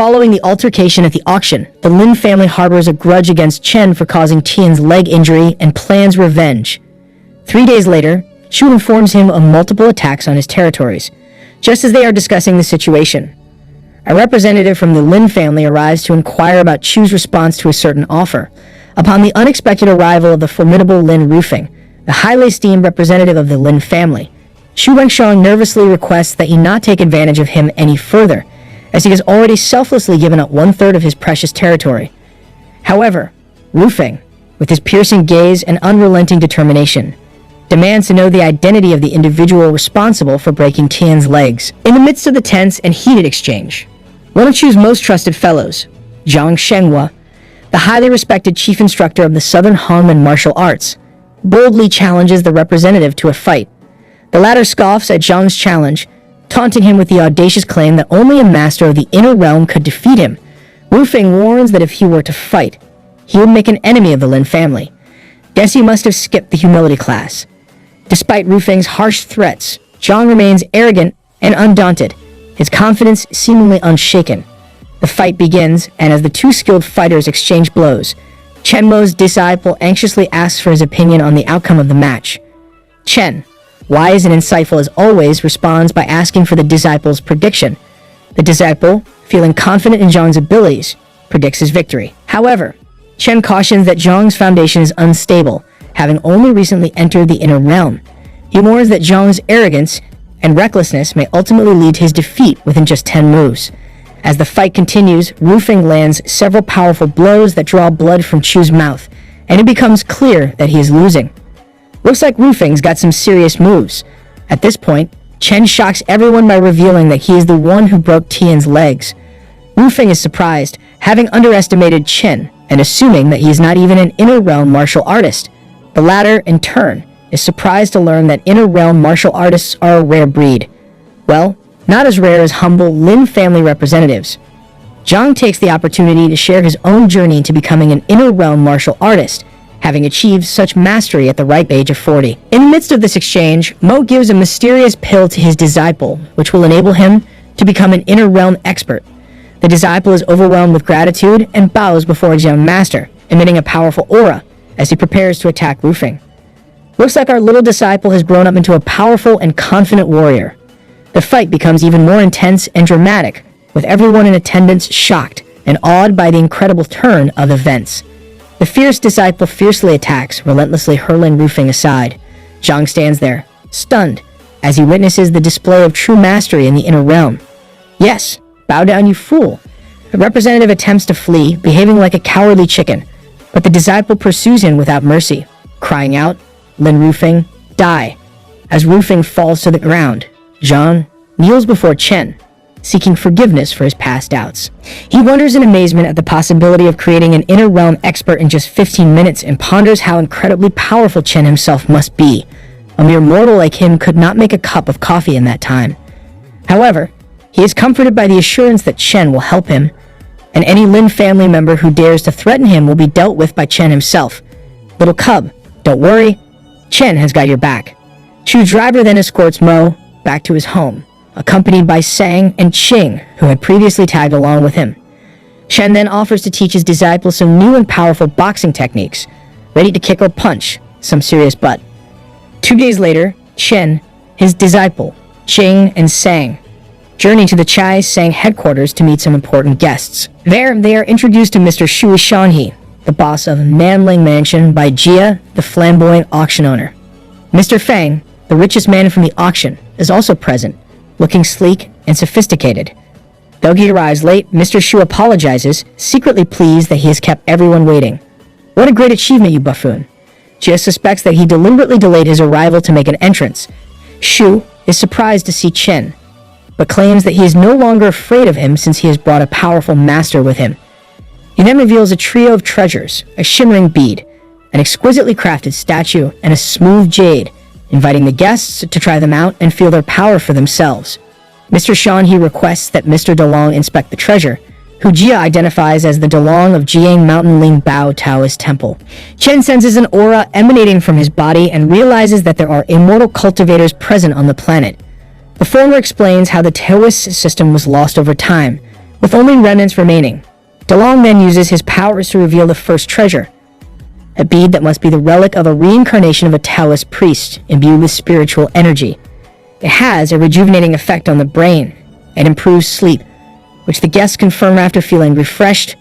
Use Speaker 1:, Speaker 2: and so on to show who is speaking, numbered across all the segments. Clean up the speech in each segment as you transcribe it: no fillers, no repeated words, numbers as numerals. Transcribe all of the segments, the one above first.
Speaker 1: Following the altercation at the auction, the Lin family harbors a grudge against Chen for causing Tian's leg injury and plans revenge. 3 days later, Shu informs him of multiple attacks on his territories. Just as they are discussing the situation, a representative from the Lin family arrives to inquire about Chu's response to a certain offer. Upon the unexpected arrival of the formidable Lin Rufing, the highly esteemed representative of the Lin family, Shu Wenxiang nervously requests that he not take advantage of him any further, as he has already selflessly given up 1/3 of his precious territory. However, Rufing, with his piercing gaze and unrelenting determination, demands to know the identity of the individual responsible for breaking Tian's legs. In the midst of the tense and heated exchange, one of Chu's most trusted fellows, Zhang Shenghua, the highly respected chief instructor of the Southern Han martial arts, boldly challenges the representative to a fight. The latter scoffs at Zhang's challenge, taunting him with the audacious claim that only a master of the inner realm could defeat him. Rufing warns that if he were to fight, he would make an enemy of the Lin family. Guess he must have skipped the humility class. Despite Rufing's harsh threats, Zhang remains arrogant and undaunted, his confidence seemingly unshaken. The fight begins, and as the two skilled fighters exchange blows, Chen Mo's disciple anxiously asks for his opinion on the outcome of the match. Chen, wise and insightful as always, responds by asking for the disciple's prediction. The disciple, feeling confident in Zhang's abilities, predicts his victory. However, Chen cautions that Zhang's foundation is unstable, having only recently entered the inner realm. He warns that Zhang's arrogance and recklessness may ultimately lead to his defeat within just 10 moves. As the fight continues, Rufing lands several powerful blows that draw blood from Chu's mouth, and it becomes clear that he is losing. Looks like Rufing's got some serious moves. At this point, Chen shocks everyone by revealing that he is the one who broke Tian's legs. Rufing is surprised, having underestimated Chen, and assuming that he is not even an inner realm martial artist. The latter, in turn, is surprised to learn that inner realm martial artists are a rare breed. Well, not as rare as humble Lin family representatives. Zhang takes the opportunity to share his own journey into becoming an inner realm martial artist, having achieved such mastery at the ripe age of 40. In the midst of this exchange, Mo gives a mysterious pill to his disciple, which will enable him to become an inner realm expert. The disciple is overwhelmed with gratitude and bows before his young master, emitting a powerful aura as he prepares to attack Rufing. Looks like our little disciple has grown up into a powerful and confident warrior. The fight becomes even more intense and dramatic, with everyone in attendance shocked and awed by the incredible turn of events. The fierce disciple fiercely attacks, relentlessly hurling Rufing aside. Zhang stands there, stunned, as he witnesses the display of true mastery in the inner realm. Yes, bow down, you fool. The representative attempts to flee, behaving like a cowardly chicken, but the disciple pursues him without mercy, crying out, "Lin Rufing, die!" As Rufing falls to the ground, Zhang kneels before Chen, seeking forgiveness for his past doubts. He wonders in amazement at the possibility of creating an inner realm expert in just 15 minutes and ponders how incredibly powerful Chen himself must be. A mere mortal like him could not make a cup of coffee in that time. However, he is comforted by the assurance that Chen will help him, and any Lin family member who dares to threaten him will be dealt with by Chen himself. Little cub, don't worry, Chen has got your back. Chu's driver then escorts Mo back to his home, accompanied by Sang and Qing, who had previously tagged along with him. Chen then offers to teach his disciple some new and powerful boxing techniques, ready to kick or punch some serious butt. 2 days later, Chen, his disciple, Qing, and Sang journey to the Chai Sang headquarters to meet some important guests. There, they are introduced to Mr. Shui Shanhe, the boss of Manling Mansion, by Jia, the flamboyant auction owner. Mr. Fang, the richest man from the auction, is also present, looking sleek and sophisticated. Though he arrives late, Mr. Shu apologizes, secretly pleased that he has kept everyone waiting. What a great achievement, you buffoon. Jia suspects that he deliberately delayed his arrival to make an entrance. Shu is surprised to see Chen, but claims that he is no longer afraid of him since he has brought a powerful master with him. He then reveals a trio of treasures, a shimmering bead, an exquisitely crafted statue, and a smooth jade, inviting the guests to try them out and feel their power for themselves. Mr. Shanhe requests that Mr. DeLong inspect the treasure, who Jia identifies as the DeLong of Jiang Mountain Ling Bao Taoist Temple. Chen senses an aura emanating from his body and realizes that there are immortal cultivators present on the planet. The former explains how the Taoist system was lost over time, With only remnants remaining, DeLong then uses his powers to reveal the first treasure, a bead that must be the relic of a reincarnation of a Taoist priest imbued with spiritual energy. It has a rejuvenating effect on the brain and improves sleep, which the guests confirm after feeling refreshed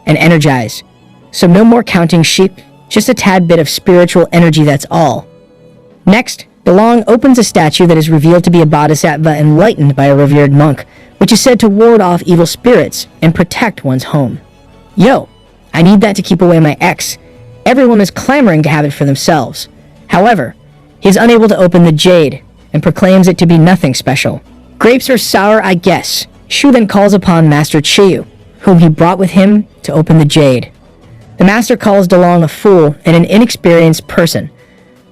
Speaker 1: and energized. So no more counting sheep, just a tad bit of spiritual energy, that's all. Next, DeLong opens a statue that is revealed to be a bodhisattva enlightened by a revered monk, which is said to ward off evil spirits and protect one's home. Yo, I need that to keep away my ex. Everyone is clamoring to have it for themselves. However, he is unable to open the jade and proclaims it to be nothing special. Grapes are sour, I guess. Shu then calls upon Master Chiyu, whom he brought with him to open the jade. The master calls DeLong a fool and an inexperienced person.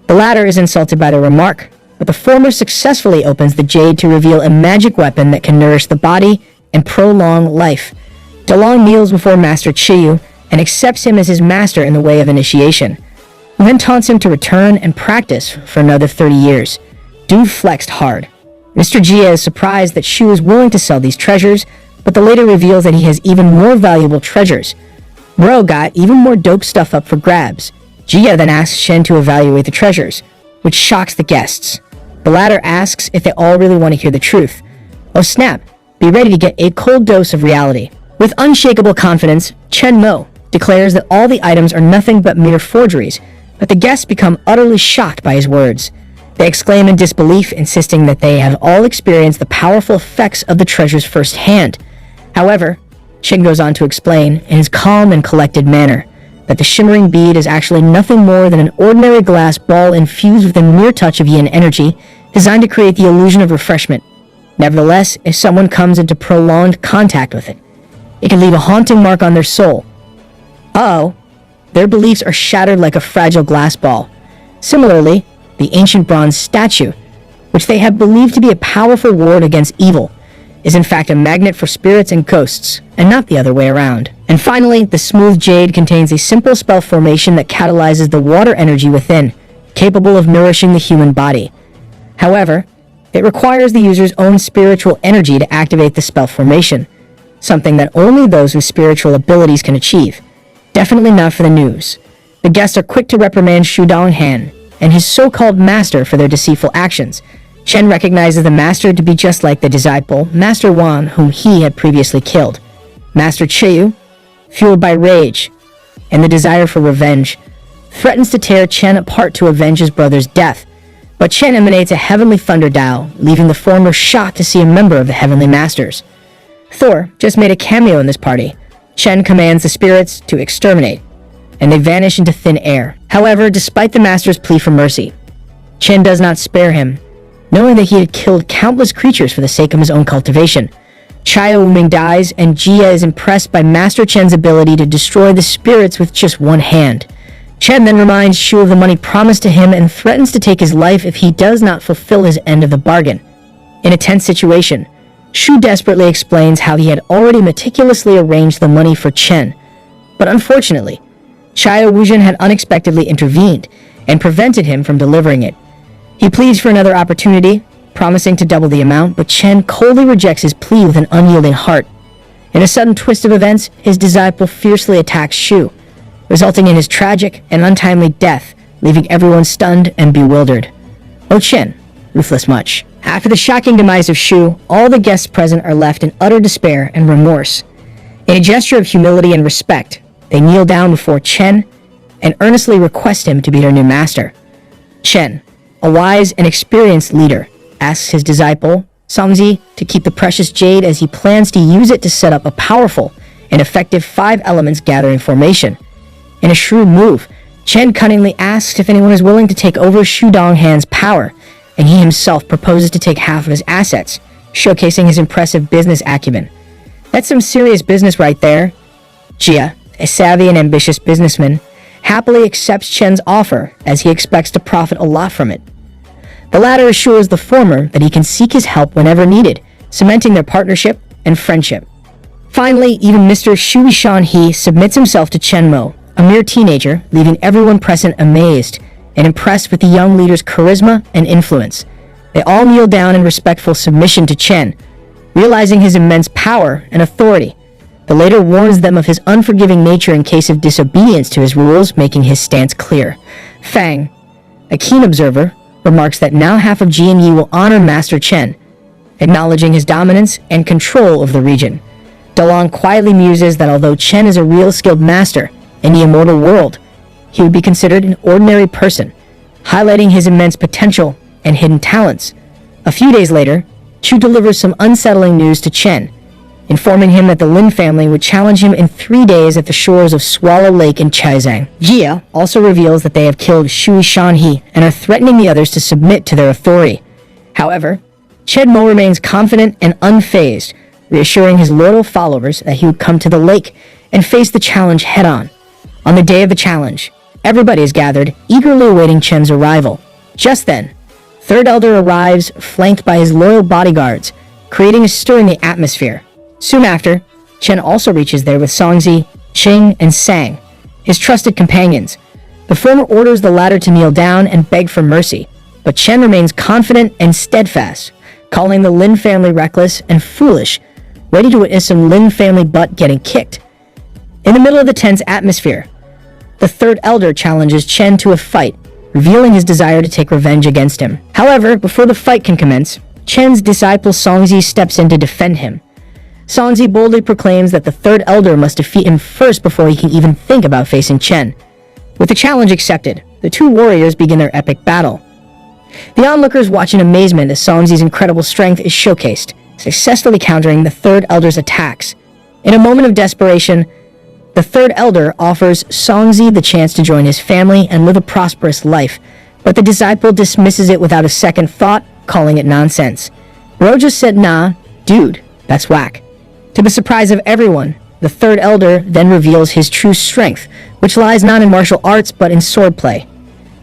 Speaker 1: The latter is insulted by the remark, but the former successfully opens the jade to reveal a magic weapon that can nourish the body and prolong life. DeLong kneels before Master Chiyu and accepts him as his master in the way of initiation, and then taunts him to return and practice for another 30 years. Dude flexed hard. Mr. Jia is surprised that Shu is willing to sell these treasures, but the later reveals that he has even more valuable treasures. Bro got even more dope stuff up for grabs. Jia then asks Shen to evaluate the treasures, which shocks the guests. The latter asks if they all really want to hear the truth. Oh snap, be ready to get a cold dose of reality. With unshakable confidence, Chen Mo declares that all the items are nothing but mere forgeries, but the guests become utterly shocked by his words. They exclaim in disbelief, insisting that they have all experienced the powerful effects of the treasures firsthand. However, Chen goes on to explain, in his calm and collected manner, that the shimmering bead is actually nothing more than an ordinary glass ball infused with a mere touch of yin energy, designed to create the illusion of refreshment. Nevertheless, if someone comes into prolonged contact with it, it can leave a haunting mark on their soul. Uh-oh, their beliefs are shattered like a fragile glass ball. Similarly, the ancient bronze statue, which they have believed to be a powerful ward against evil, is in fact a magnet for spirits and ghosts, and not the other way around. And finally, the smooth jade contains a simple spell formation that catalyzes the water energy within, capable of nourishing the human body. However, it requires the user's own spiritual energy to activate the spell formation, something that only those with spiritual abilities can achieve. Definitely not for the news. The guests are quick to reprimand Shu Donghan and his so-called master for their deceitful actions. Chen recognizes the master to be just like the disciple, Master Wan, whom he had previously killed. Master Chiyu, fueled by rage and the desire for revenge, threatens to tear Chen apart to avenge his brother's death, but Chen emanates a heavenly thunder dial, leaving the former shocked to see a member of the Heavenly Masters. Thor just made a cameo in this party. Chen commands the spirits to exterminate, and they vanish into thin air. However, despite the master's plea for mercy, Chen does not spare him, knowing that he had killed countless creatures for the sake of his own cultivation. Chaya Wuming dies, and Jia is impressed by Master Chen's ability to destroy the spirits with just one hand. Chen then reminds Shu of the money promised to him and threatens to take his life if he does not fulfill his end of the bargain. In a tense situation, Shu desperately explains how he had already meticulously arranged the money for Chen, but unfortunately, Chaya Wuzhen had unexpectedly intervened and prevented him from delivering it. He pleads for another opportunity, promising to double the amount, but Chen coldly rejects his plea with an unyielding heart. In a sudden twist of events, his disciple fiercely attacks Shu, resulting in his tragic and untimely death, leaving everyone stunned and bewildered. Oh Chen, ruthless much. After the shocking demise of Shu, all the guests present are left in utter despair and remorse. In a gesture of humility and respect, they kneel down before Chen and earnestly request him to be their new master. Chen, a wise and experienced leader, asks his disciple, Samzi, to keep the precious jade as he plans to use it to set up a powerful and effective 5 elements gathering formation. In a shrewd move, Chen cunningly asks if anyone is willing to take over Shu Donghan's power, and he himself proposes to take half of his assets, showcasing his impressive business acumen. That's some serious business right there. Jia, a savvy and ambitious businessman, happily accepts Chen's offer as he expects to profit a lot from it. The latter assures the former that he can seek his help whenever needed, cementing their partnership and friendship. Finally, even Mr. Shui Shanhe submits himself to Chen Mo, a mere teenager, leaving everyone present amazed and impressed with the young leader's charisma and influence. They all kneel down in respectful submission to Chen, Realizing his immense power and authority, the latter warns them of his unforgiving nature in case of disobedience to his rules, making his stance clear. Fang, a keen observer, remarks that now half of GNE will honor Master Chen, acknowledging his dominance and control of the region. DeLong quietly muses that although Chen is a real skilled master in the immortal world, he would be considered an ordinary person, highlighting his immense potential and hidden talents. A few days later, Chu delivers some unsettling news to Chen, informing him that the Lin family would challenge him in 3 days at the shores of Swallow Lake in Chaizang. Jia also reveals that they have killed Shui Shanhe and are threatening the others to submit to their authority. However, Chen Mo remains confident and unfazed, reassuring his loyal followers that he would come to the lake and face the challenge head-on. On the day of the challenge, everybody is gathered, eagerly awaiting Chen's arrival. Just then, Third Elder arrives, flanked by his loyal bodyguards, creating a stir in the atmosphere. Soon after, Chen also reaches there with Songzi, Qing, and Sang, his trusted companions. The former orders the latter to kneel down and beg for mercy, but Chen remains confident and steadfast, calling the Lin family reckless and foolish, ready to witness some Lin family butt getting kicked. In the middle of the tense atmosphere, the Third Elder challenges Chen to a fight, revealing his desire to take revenge against him. However, before the fight can commence, Chen's disciple Songzi steps in to defend him. Songzi boldly proclaims that the Third Elder must defeat him first before he can even think about facing Chen. With the challenge accepted, the two warriors begin their epic battle. The onlookers watch in amazement as Songzi's incredible strength is showcased, successfully countering the Third Elder's attacks. In a moment of desperation, the Third Elder offers Songzi the chance to join his family and live a prosperous life, but the disciple dismisses it without a second thought, calling it nonsense. Roja said, "Nah, dude, that's whack." To the surprise of everyone, the Third Elder then reveals his true strength, which lies not in martial arts but in swordplay.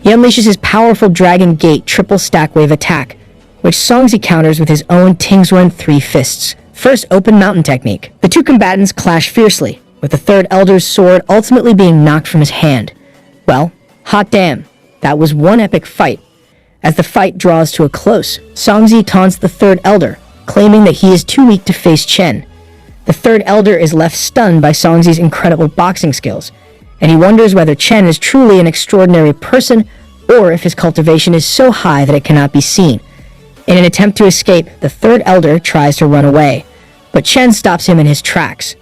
Speaker 1: He unleashes his powerful Dragon Gate triple stack wave attack, which Songzi counters with his own Tingzwen 3 fists. First open mountain technique. The two combatants clash fiercely, with the Third Elder's sword ultimately being knocked from his hand. Well, hot damn, that was one epic fight. As the fight draws to a close, Songzi taunts the Third Elder, claiming that he is too weak to face Chen. The Third Elder is left stunned by Songzi's incredible boxing skills, and he wonders whether Chen is truly an extraordinary person or if his cultivation is so high that it cannot be seen. In an attempt to escape, the Third Elder tries to run away, but Chen stops him in his tracks.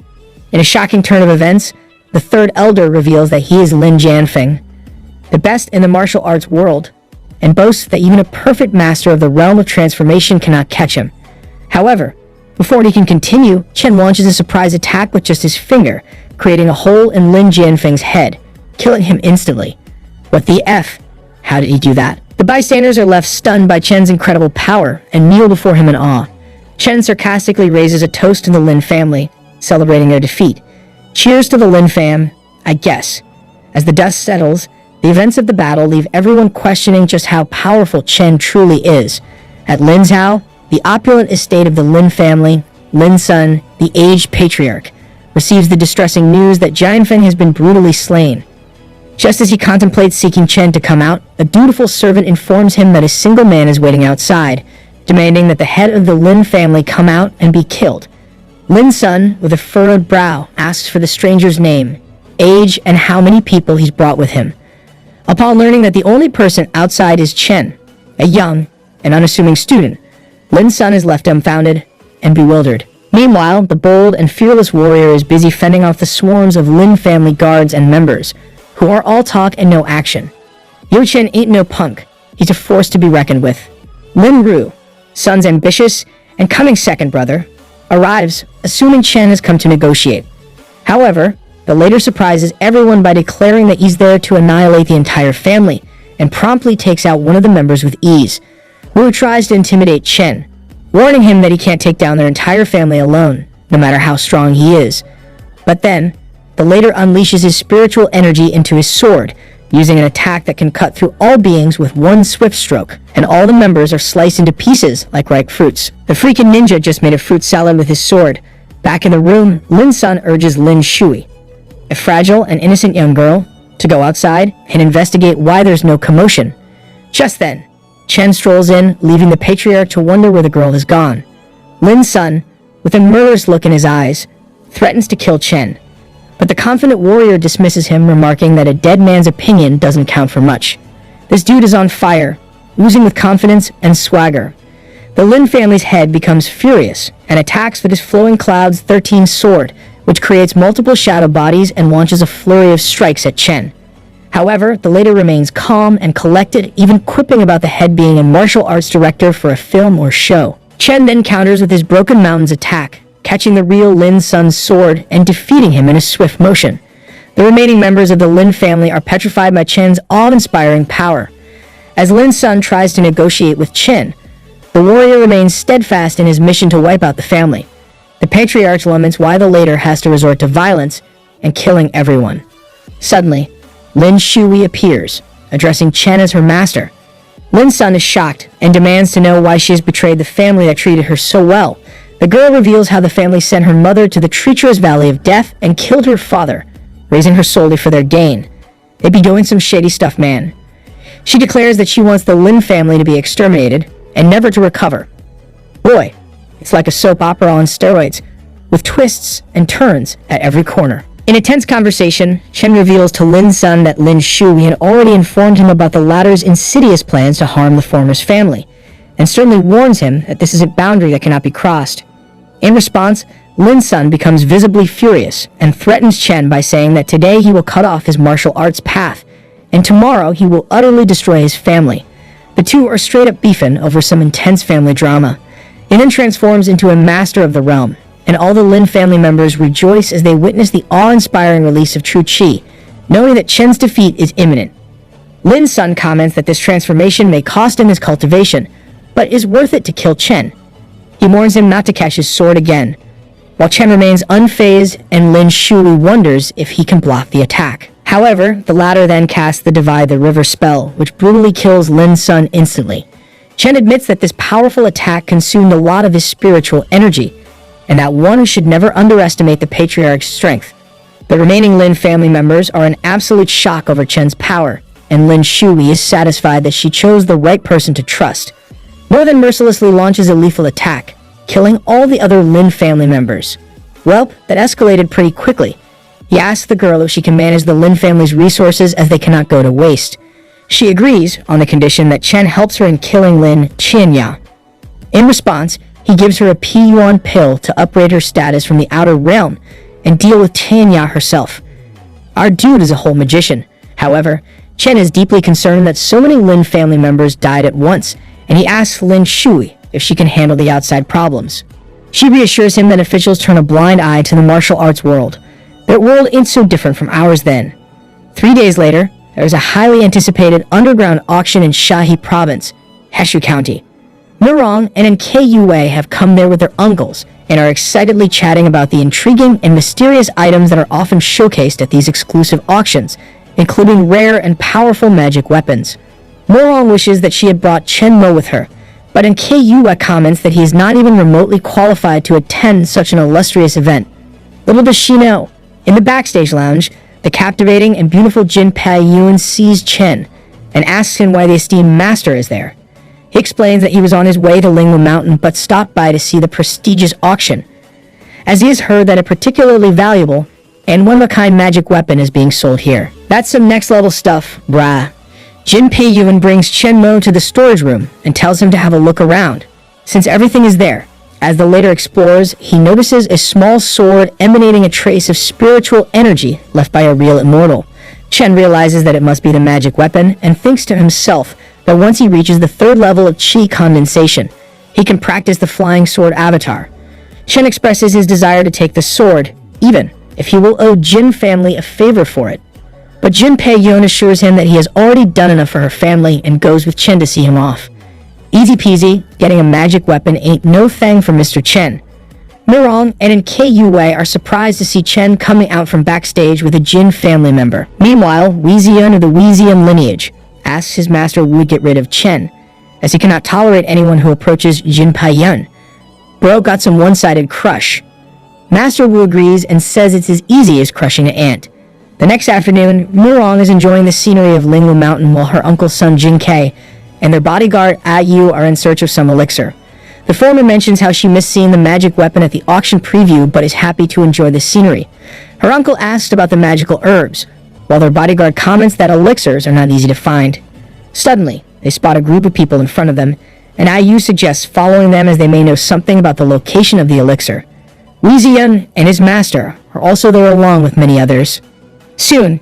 Speaker 1: In a shocking turn of events, the Third Elder reveals that he is Lin Jianfeng, the best in the martial arts world, and boasts that even a perfect master of the realm of transformation cannot catch him. However, before he can continue, Chen launches a surprise attack with just his finger, creating a hole in Lin Jianfeng's head, killing him instantly. What the F? How did he do that? The bystanders are left stunned by Chen's incredible power and kneel before him in awe. Chen sarcastically raises a toast to the Lin family, celebrating their defeat. Cheers to the Lin fam, I guess. As the dust settles, the events of the battle leave everyone questioning just how powerful Chen truly is. At Linzhou, the opulent estate of the Lin family, Lin Sun, the aged patriarch, receives the distressing news that Jianfeng has been brutally slain. Just as he contemplates seeking Chen to come out, a dutiful servant informs him that a single man is waiting outside, demanding that the head of the Lin family come out and be killed. Lin Sun, with a furrowed brow, asks for the stranger's name, age, and how many people he's brought with him. Upon learning that the only person outside is Chen, a young and unassuming student, Lin Sun is left dumbfounded and bewildered. Meanwhile, the bold and fearless warrior is busy fending off the swarms of Lin family guards and members, who are all talk and no action. Yo Chen ain't no punk. He's a force to be reckoned with. Lin Ru, Sun's ambitious and coming second brother, arrives, assuming Chen has come to negotiate. However, the later surprises everyone by declaring that he's there to annihilate the entire family, and promptly takes out one of the members with ease. Wu tries to intimidate Chen, warning him that he can't take down their entire family alone, no matter how strong he is. But then, the later unleashes his spiritual energy into his sword, using an attack that can cut through all beings with one swift stroke, and all the members are sliced into pieces like ripe fruits. The freaking ninja just made a fruit salad with his sword. Back in the room, Lin Sun urges Lin Shui, a fragile and innocent young girl, to go outside and investigate why there's no commotion. Just then, Chen strolls in, leaving the patriarch to wonder where the girl has gone. Lin Sun, with a murderous look in his eyes, threatens to kill Chen. But the confident warrior dismisses him, remarking that a dead man's opinion doesn't count for much. This dude is on fire, oozing with confidence and swagger. The Lin family's head becomes furious and attacks with his flowing clouds 13 sword, which creates multiple shadow bodies and launches a flurry of strikes at Chen. However, the latter remains calm and collected, even quipping about the head being a martial arts director for a film or show. Chen then counters with his Broken Mountains attack, catching the real Lin Sun's sword and defeating him in a swift motion. The remaining members of the Lin family are petrified by Chen's awe-inspiring power. As Lin Sun tries to negotiate with Chen, the warrior remains steadfast in his mission to wipe out the family. The patriarch laments why the latter has to resort to violence and killing everyone. Suddenly, Lin Shui appears, addressing Chen as her master. Lin Sun is shocked and demands to know why she has betrayed the family that treated her so well. The girl reveals how the family sent her mother to the treacherous Valley of Death and killed her father, raising her solely for their gain. They be doing some shady stuff, man. She declares that she wants the Lin family to be exterminated and never to recover. Boy, it's like a soap opera on steroids, with twists and turns at every corner. In a tense conversation, Chen reveals to Lin Sun that Lin Shui had already informed him about the latter's insidious plans to harm the former's family, and sternly warns him that this is a boundary that cannot be crossed. In response, Lin Sun becomes visibly furious and threatens Chen by saying that today he will cut off his martial arts path, and tomorrow he will utterly destroy his family. The two are straight up beefing over some intense family drama. He then transforms into a master of the realm, and all the Lin family members rejoice as they witness the awe-inspiring release of true Qi, knowing that Chen's defeat is imminent. Lin Sun comments that this transformation may cost him his cultivation, but is worth it to kill Chen. He warns him not to catch his sword again, while Chen remains unfazed and Lin Shui wonders if he can block the attack. However, the latter then casts the Divide the River spell, which brutally kills Lin Sun instantly. Chen admits that this powerful attack consumed a lot of his spiritual energy, and that one should never underestimate the patriarch's strength. The remaining Lin family members are in absolute shock over Chen's power, and Lin Shui is satisfied that she chose the right person to trust. More than mercilessly launches a lethal attack, killing all the other Lin family members. Well, that escalated pretty quickly. He asks the girl if she can manage the Lin family's resources as they cannot go to waste. She agrees on the condition that Chen helps her in killing Lin Qianya. In response, he gives her a P-Yuan pill to upgrade her status from the outer realm and deal with Qianya herself. Our dude is a whole magician. However, Chen is deeply concerned that so many Lin family members died at once, and he asks Lin Shui if she can handle the outside problems. She reassures him that officials turn a blind eye to the martial arts world. Their world ain't so different from ours then. 3 days later, there is a highly anticipated underground auction in Shahi Province, Heshu County. Murong and NKUA have come there with their uncles and are excitedly chatting about the intriguing and mysterious items that are often showcased at these exclusive auctions, including rare and powerful magic weapons. Murong wishes that she had brought Chen Mo with her, but NKUA comments that he is not even remotely qualified to attend such an illustrious event. Little does she know, in the backstage lounge, the captivating and beautiful Jin Pei-Yun sees Chen and asks him why the esteemed master is there. He explains that he was on his way to Lingwu Mountain but stopped by to see the prestigious auction, as he has heard that a particularly valuable and one-of-a-kind magic weapon is being sold here. That's some next-level stuff, brah. Jin Pei-Yun brings Chen Mo to the storage room and tells him to have a look around, since everything is there. As the latter explores, he notices a small sword emanating a trace of spiritual energy left by a real immortal. Chen realizes that it must be the magic weapon and thinks to himself that once he reaches the 3rd level of Qi condensation, he can practice the flying sword avatar. Chen expresses his desire to take the sword, even if he will owe Jin family a favor for it. But Jin Pei-Yun assures him that he has already done enough for her family and goes with Chen to see him off. Easy peasy, getting a magic weapon ain't no thing for Mr. Chen. Murong and NKUA are surprised to see Chen coming out from backstage with a Jin family member. Meanwhile, Weezian of the Weezian lineage asks his master Wu to get rid of Chen, as he cannot tolerate anyone who approaches Jin Pei-Yun. Bro got some one-sided crush. Master Wu agrees and says it's as easy as crushing an ant. The next afternoon, Murong is enjoying the scenery of Lingwu Mountain while her uncle's son Jin Kei and their bodyguard Ah Yu are in search of some elixir. The former mentions how she missed seeing the magic weapon at the auction preview but is happy to enjoy the scenery. Her uncle asks about the magical herbs, while their bodyguard comments that elixirs are not easy to find. Suddenly, they spot a group of people in front of them, and IU suggests following them as they may know something about the location of the elixir. Weezian and his master are also there along with many others. Soon,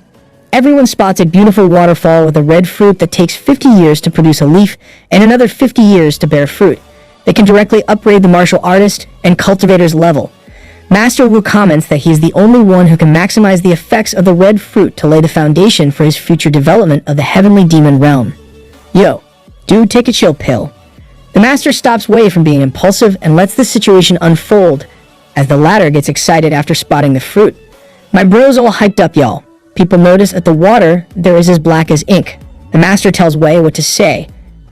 Speaker 1: everyone spots a beautiful waterfall with a red fruit that takes 50 years to produce a leaf and another 50 years to bear fruit. They can directly upgrade the martial artist and cultivator's level. Master Wu comments that he is the only one who can maximize the effects of the red fruit to lay the foundation for his future development of the heavenly demon realm. Yo, dude, take a chill pill. The master stops Wei from being impulsive and lets the situation unfold as the latter gets excited after spotting the fruit. My bro's all hyped up, y'all. People notice that the water there is as black as ink. The master tells Wei what to say,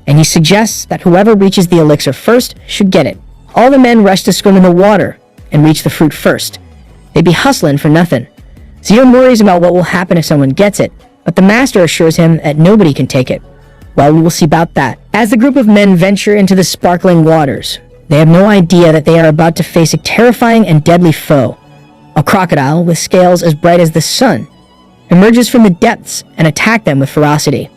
Speaker 1: and he suggests that whoever reaches the elixir first should get it. All the men rush to swim in the water and reach the fruit first. They be hustling for nothing. Zeon worries about what will happen if someone gets it, but the master assures him that nobody can take it. Well, we will see about that. As the group of men venture into the sparkling waters, they have no idea that they are about to face a terrifying and deadly foe. A crocodile with scales as bright as the sun emerges from the depths and attacks them with ferocity.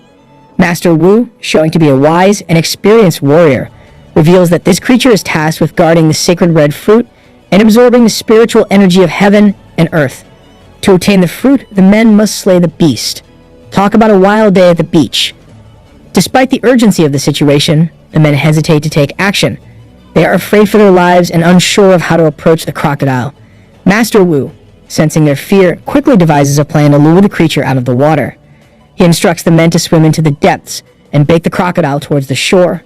Speaker 1: Master Wu, showing to be a wise and experienced warrior, reveals that this creature is tasked with guarding the sacred red fruit and absorbing the spiritual energy of heaven and earth. To obtain the fruit, the men must slay the beast. Talk about a wild day at the beach. Despite the urgency of the situation, the men hesitate to take action. They are afraid for their lives and unsure of how to approach the crocodile. Master Wu, sensing their fear, quickly devises a plan to lure the creature out of the water. He instructs the men to swim into the depths and bait the crocodile towards the shore,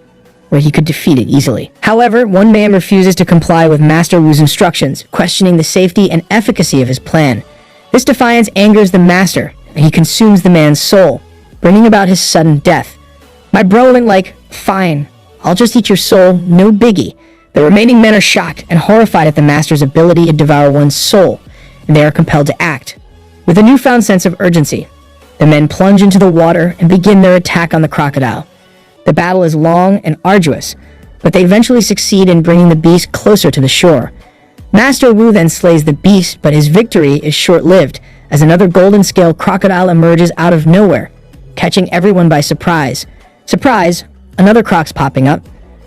Speaker 1: where he could defeat it easily. However, one man refuses to comply with Master Wu's instructions, questioning the safety and efficacy of his plan. This defiance angers the master, and he consumes the man's soul, bringing about his sudden death. My bro went like, "Fine, I'll just eat your soul, no biggie." The remaining men are shocked and horrified at the master's ability to devour one's soul, and they are compelled to act. With a newfound sense of urgency, the men plunge into the water and begin their attack on the crocodile. The battle is long and arduous, but they eventually succeed in bringing the beast closer to the shore. Master Wu then slays the beast, but his victory is short-lived, as another golden scale crocodile emerges out of nowhere, catching everyone by surprise. Surprise, another croc's popping up.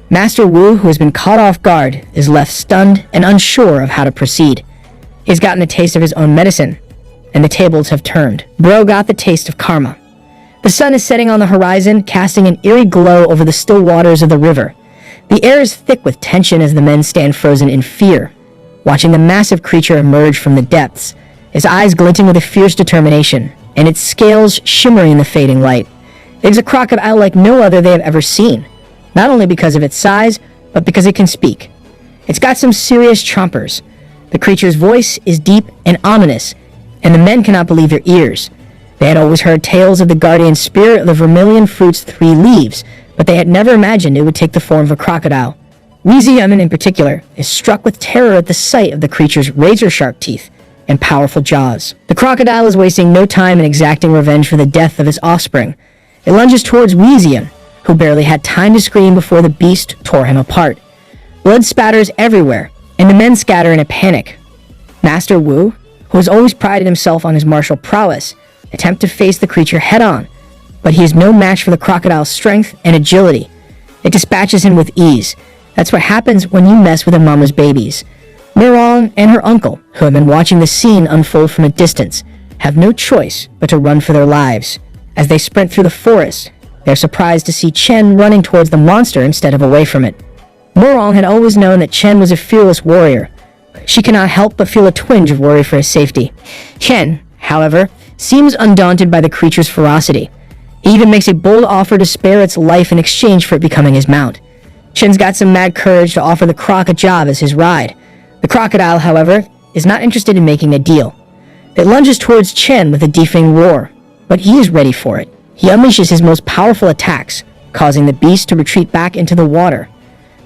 Speaker 1: Master Wu, who has been caught off guard, is left stunned and unsure of how to proceed. He's gotten a taste of his own medicine, and the tables have turned. Bro got the taste of karma. The sun is setting on the horizon, casting an eerie glow over the still waters of the river. The air is thick with tension as the men stand frozen in fear, watching the massive creature emerge from the depths, his eyes glinting with a fierce determination, and its scales shimmering in the fading light. It is a crocodile like no other they have ever seen, not only because of its size, but because it can speak. It's got some serious chompers. The creature's voice is deep and ominous, and the men cannot believe their ears. They had always heard tales of the guardian spirit of the vermilion fruit's 3 leaves, but they had never imagined it would take the form of a crocodile. Wheezy Yemen in particular is struck with terror at the sight of the creature's razor-sharp teeth and powerful jaws. The crocodile is wasting no time in exacting revenge for the death of his offspring. It lunges towards Wheezian, who barely had time to scream before the beast tore him apart. Blood spatters everywhere, and the men scatter in a panic. Master Wu, who has always prided himself on his martial prowess, attempts to face the creature head-on, but he is no match for the crocodile's strength and agility. It dispatches him with ease. That's what happens when you mess with a mama's babies. Mirong and her uncle, who have been watching the scene unfold from a distance, have no choice but to run for their lives. As they sprint through the forest, they're surprised to see Chen running towards the monster instead of away from it. Mirong had always known that Chen was a fearless warrior. She cannot help but feel a twinge of worry for his safety. Chen, however, seems undaunted by the creature's ferocity. He even makes a bold offer to spare its life in exchange for it becoming his mount. Chen's got some mad courage to offer the croc a job as his ride. The crocodile, however, is not interested in making a deal. It lunges towards Chen with a deafening roar, but he is ready for it. He unleashes his most powerful attacks, causing the beast to retreat back into the water.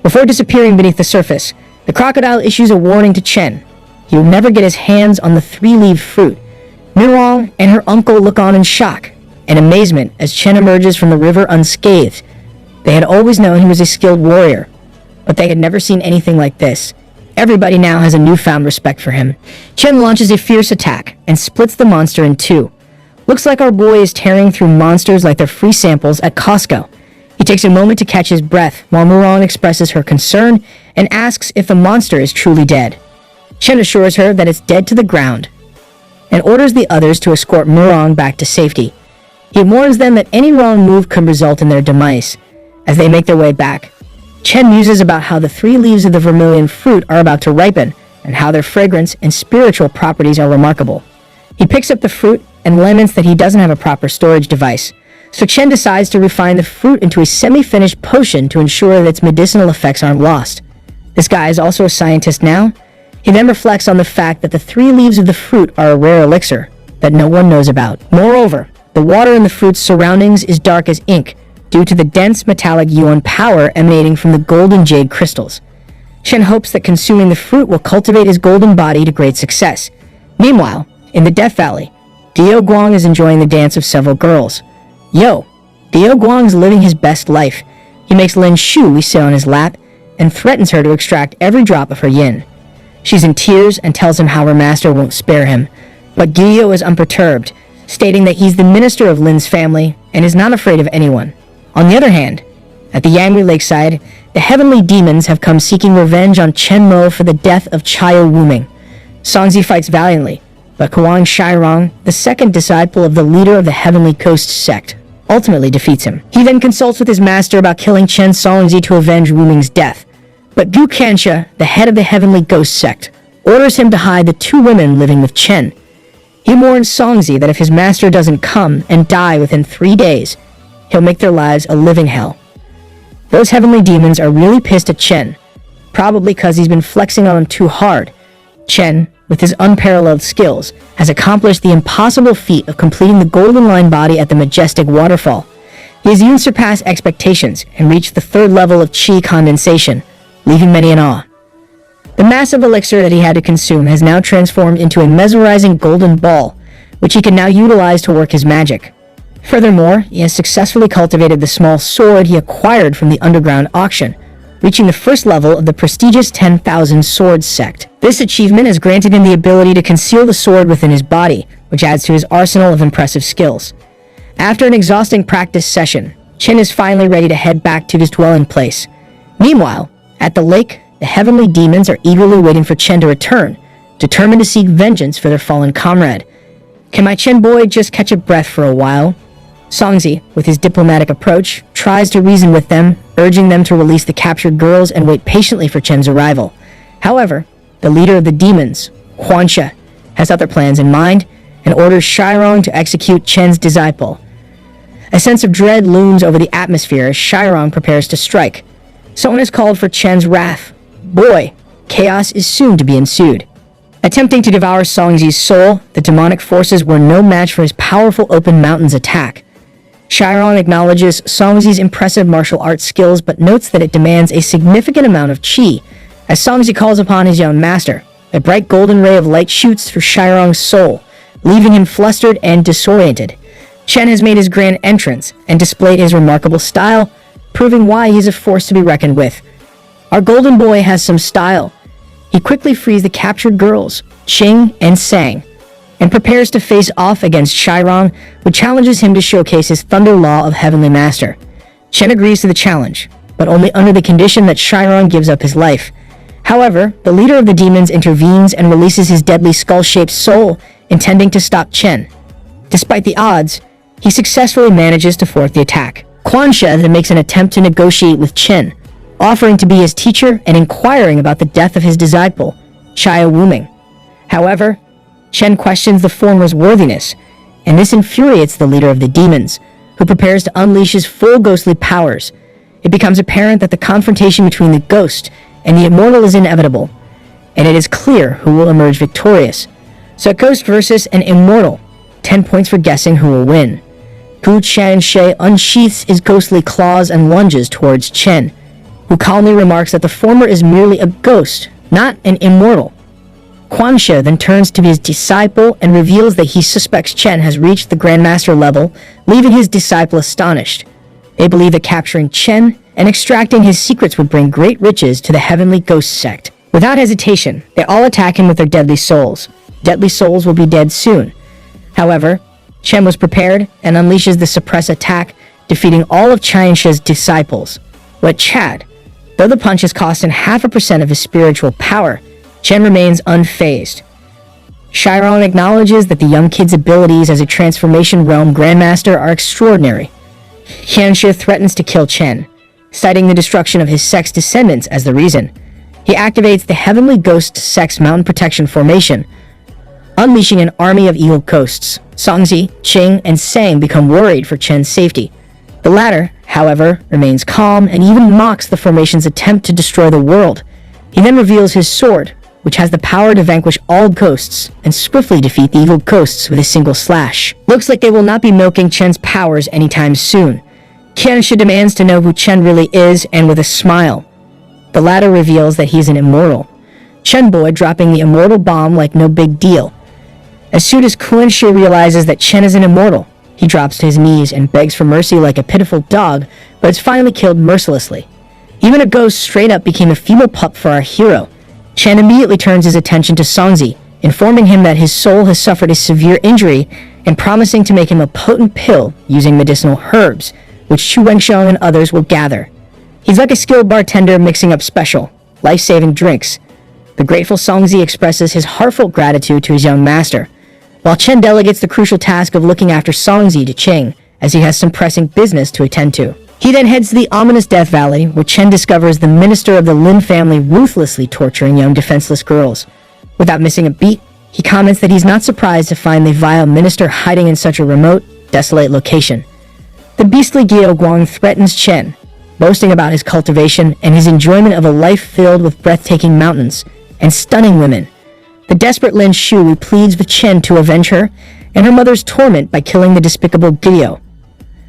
Speaker 1: Before disappearing beneath the surface, the crocodile issues a warning to Chen. He will never get his hands on the 3-leaved fruit. Mirong and her uncle look on in shock and amazement as Chen emerges from the river unscathed. They had always known he was a skilled warrior, but they had never seen anything like this. Everybody now has a newfound respect for him. Chen launches a fierce attack and splits the monster in two. Looks like our boy is tearing through monsters like they're free samples at Costco. He takes a moment to catch his breath while Murong expresses her concern and asks if the monster is truly dead. Chen assures her that it's dead to the ground and orders the others to escort Murong back to safety. He warns them that any wrong move could result in their demise. As they make their way back, Chen muses about how the 3 leaves of the vermilion fruit are about to ripen and how their fragrance and spiritual properties are remarkable. He picks up the fruit and laments that he doesn't have a proper storage device, so Chen decides to refine the fruit into a semi-finished potion to ensure that its medicinal effects aren't lost. This guy is also a scientist now. He then reflects on the fact that the 3 leaves of the fruit are a rare elixir that no one knows about. Moreover, the water in the fruit's surroundings is dark as ink due to the dense metallic yuan power emanating from the golden jade crystals. Chen hopes that consuming the fruit will cultivate his golden body to great success. Meanwhile, in the Death Valley, Dio Guang is enjoying the dance of several girls. Dio Guang's living his best life. He makes Lin Shui sit on his lap and threatens her to extract every drop of her yin. She's in tears and tells him how her master won't spare him, but Dio is unperturbed, stating that he's the minister of Lin's family and is not afraid of anyone. On the other hand, at the Yangui Lakeside, the heavenly demons have come seeking revenge on Chen Mo for the death of Chaya Wuming. Songzi fights valiantly, but Kuang Shairong, the second disciple of the leader of the Heavenly Coast sect, ultimately defeats him. He then consults with his master about killing Chen Songzi to avenge Wuming's death, but Gu Kansha, the head of the Heavenly Ghost sect, orders him to hide the 2 women living with Chen. He warns Songzi that if his master doesn't come and die within 3 days, he'll make their lives a living hell. Those heavenly demons are really pissed at Chen, probably because he's been flexing on them too hard. Chen, with his unparalleled skills, has accomplished the impossible feat of completing the golden line body at the majestic waterfall. He has even surpassed expectations and reached the 3rd level of chi condensation, leaving many in awe. The massive elixir that he had to consume has now transformed into a mesmerizing golden ball, which he can now utilize to work his magic. Furthermore, he has successfully cultivated the small sword he acquired from the underground auction, reaching the 1st level of the prestigious 10,000 Swords sect. This achievement has granted him the ability to conceal the sword within his body, which adds to his arsenal of impressive skills. After an exhausting practice session, Chen is finally ready to head back to his dwelling place. Meanwhile, at the lake, the heavenly demons are eagerly waiting for Chen to return, determined to seek vengeance for their fallen comrade. Can my Chen boy just catch a breath for a while? Songzi, with his diplomatic approach, tries to reason with them, urging them to release the captured girls and wait patiently for Chen's arrival. However, the leader of the demons, Huansha, has other plans in mind and orders Shairong to execute Chen's disciple. A sense of dread looms over the atmosphere as Shairong prepares to strike. Someone has called for Chen's wrath. Boy, chaos is soon to be ensued. Attempting to devour Songzi's soul, the demonic forces were no match for his powerful open mountains attack. Shairong acknowledges Songzi's impressive martial arts skills, but notes that it demands a significant amount of chi. As Songzi calls upon his young master, a bright golden ray of light shoots through Shairong's soul, leaving him flustered and disoriented. Chen has made his grand entrance and displayed his remarkable style, proving why he's a force to be reckoned with. Our golden boy has some style. He quickly frees the captured girls, Qing and Sang, and prepares to face off against Shairong, who challenges him to showcase his Thunder Law of Heavenly Master. Chen agrees to the challenge, but only under the condition that Shairong gives up his life. However, the leader of the demons intervenes and releases his deadly skull-shaped soul, intending to stop Chen. Despite the odds, he successfully manages to thwart the attack. Quansha then makes an attempt to negotiate with Chen, offering to be his teacher and inquiring about the death of his disciple, Chaya Wuming. However, Chen questions the former's worthiness, and this infuriates the leader of the demons, who prepares to unleash his full ghostly powers. It becomes apparent that the confrontation between the ghost and the immortal is inevitable, and it is clear who will emerge victorious. So ghost versus an immortal, 10 points for guessing who will win. Gu Qianshe unsheaths his ghostly claws and lunges towards Chen, who calmly remarks that the former is merely a ghost, not an immortal. Quansha then turns to his disciple and reveals that he suspects Chen has reached the Grandmaster level, leaving his disciple astonished. They believe that capturing Chen and extracting his secrets would bring great riches to the heavenly ghost sect. Without hesitation, they all attack him with their deadly souls. Deadly souls will be dead soon. However, Chen was prepared and unleashes the suppress attack, defeating all of Qianshe's disciples. But Chad, though the punches cost him 0.5% of his spiritual power, Chen remains unfazed. Chiron acknowledges that the young kid's abilities as a transformation realm grandmaster are extraordinary. Qianshe threatens to kill Chen, citing the destruction of his sect's descendants as the reason. He activates the Heavenly Ghost Sect's Mountain Protection Formation, unleashing an army of evil ghosts. Songzi, Qing, and Sang become worried for Chen's safety. The latter, however, remains calm and even mocks the formation's attempt to destroy the world. He then reveals his sword, which has the power to vanquish all ghosts and swiftly defeat the evil ghosts with a single slash. Looks like they will not be milking Chen's powers anytime soon. Qianshe demands to know who Chen really is, and with a smile, the latter reveals that he's an immortal. Chen Boy dropping the immortal bomb like no big deal. As soon as Qianshe realizes that Chen is an immortal, he drops to his knees and begs for mercy like a pitiful dog, but is finally killed mercilessly. Even a ghost straight up became a feeble pup for our hero. Chen immediately turns his attention to Songzi, informing him that his soul has suffered a severe injury and promising to make him a potent pill using medicinal herbs, which Chu Wenxiang and others will gather. He's like a skilled bartender mixing up special, life-saving drinks. The grateful Songzi expresses his heartfelt gratitude to his young master, while Chen delegates the crucial task of looking after Songzi to Qing, as he has some pressing business to attend to. He then heads to the ominous Death Valley, where Chen discovers the minister of the Lin family ruthlessly torturing young defenseless girls. Without missing a beat, he comments that he's not surprised to find the vile minister hiding in such a remote, desolate location. The beastly Guo Guang threatens Chen, boasting about his cultivation and his enjoyment of a life filled with breathtaking mountains and stunning women. The desperate Lin Shui pleads with Chen to avenge her and her mother's torment by killing the despicable Guo.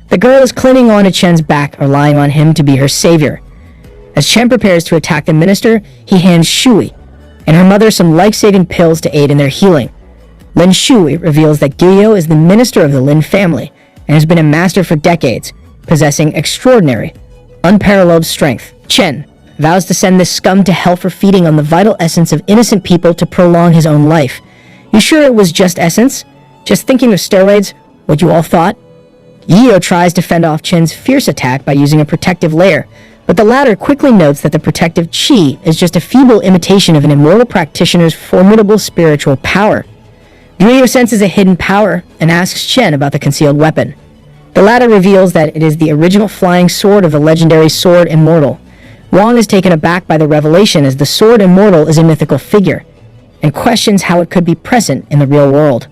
Speaker 1: The girl is clinging on to Chen's back, relying on him to be her savior. As Chen prepares to attack the minister, he hands Shui and her mother some life-saving pills to aid in their healing. Lin Shui reveals that Guo is the minister of the Lin family and has been a master for decades, possessing extraordinary, unparalleled strength. Chen vows to send this scum to hell for feeding on the vital essence of innocent people to prolong his own life. You sure it was just essence? Just thinking of steroids, what you all thought? Yeo tries to fend off Chen's fierce attack by using a protective layer, but the latter quickly notes that the protective chi is just a feeble imitation of an immortal practitioner's formidable spiritual power. Yeo senses a hidden power and asks Chen about the concealed weapon. The latter reveals that it is the original flying sword of the legendary Sword Immortal. Wang is taken aback by the revelation, as the Sword Immortal is a mythical figure, and questions how it could be present in the real world.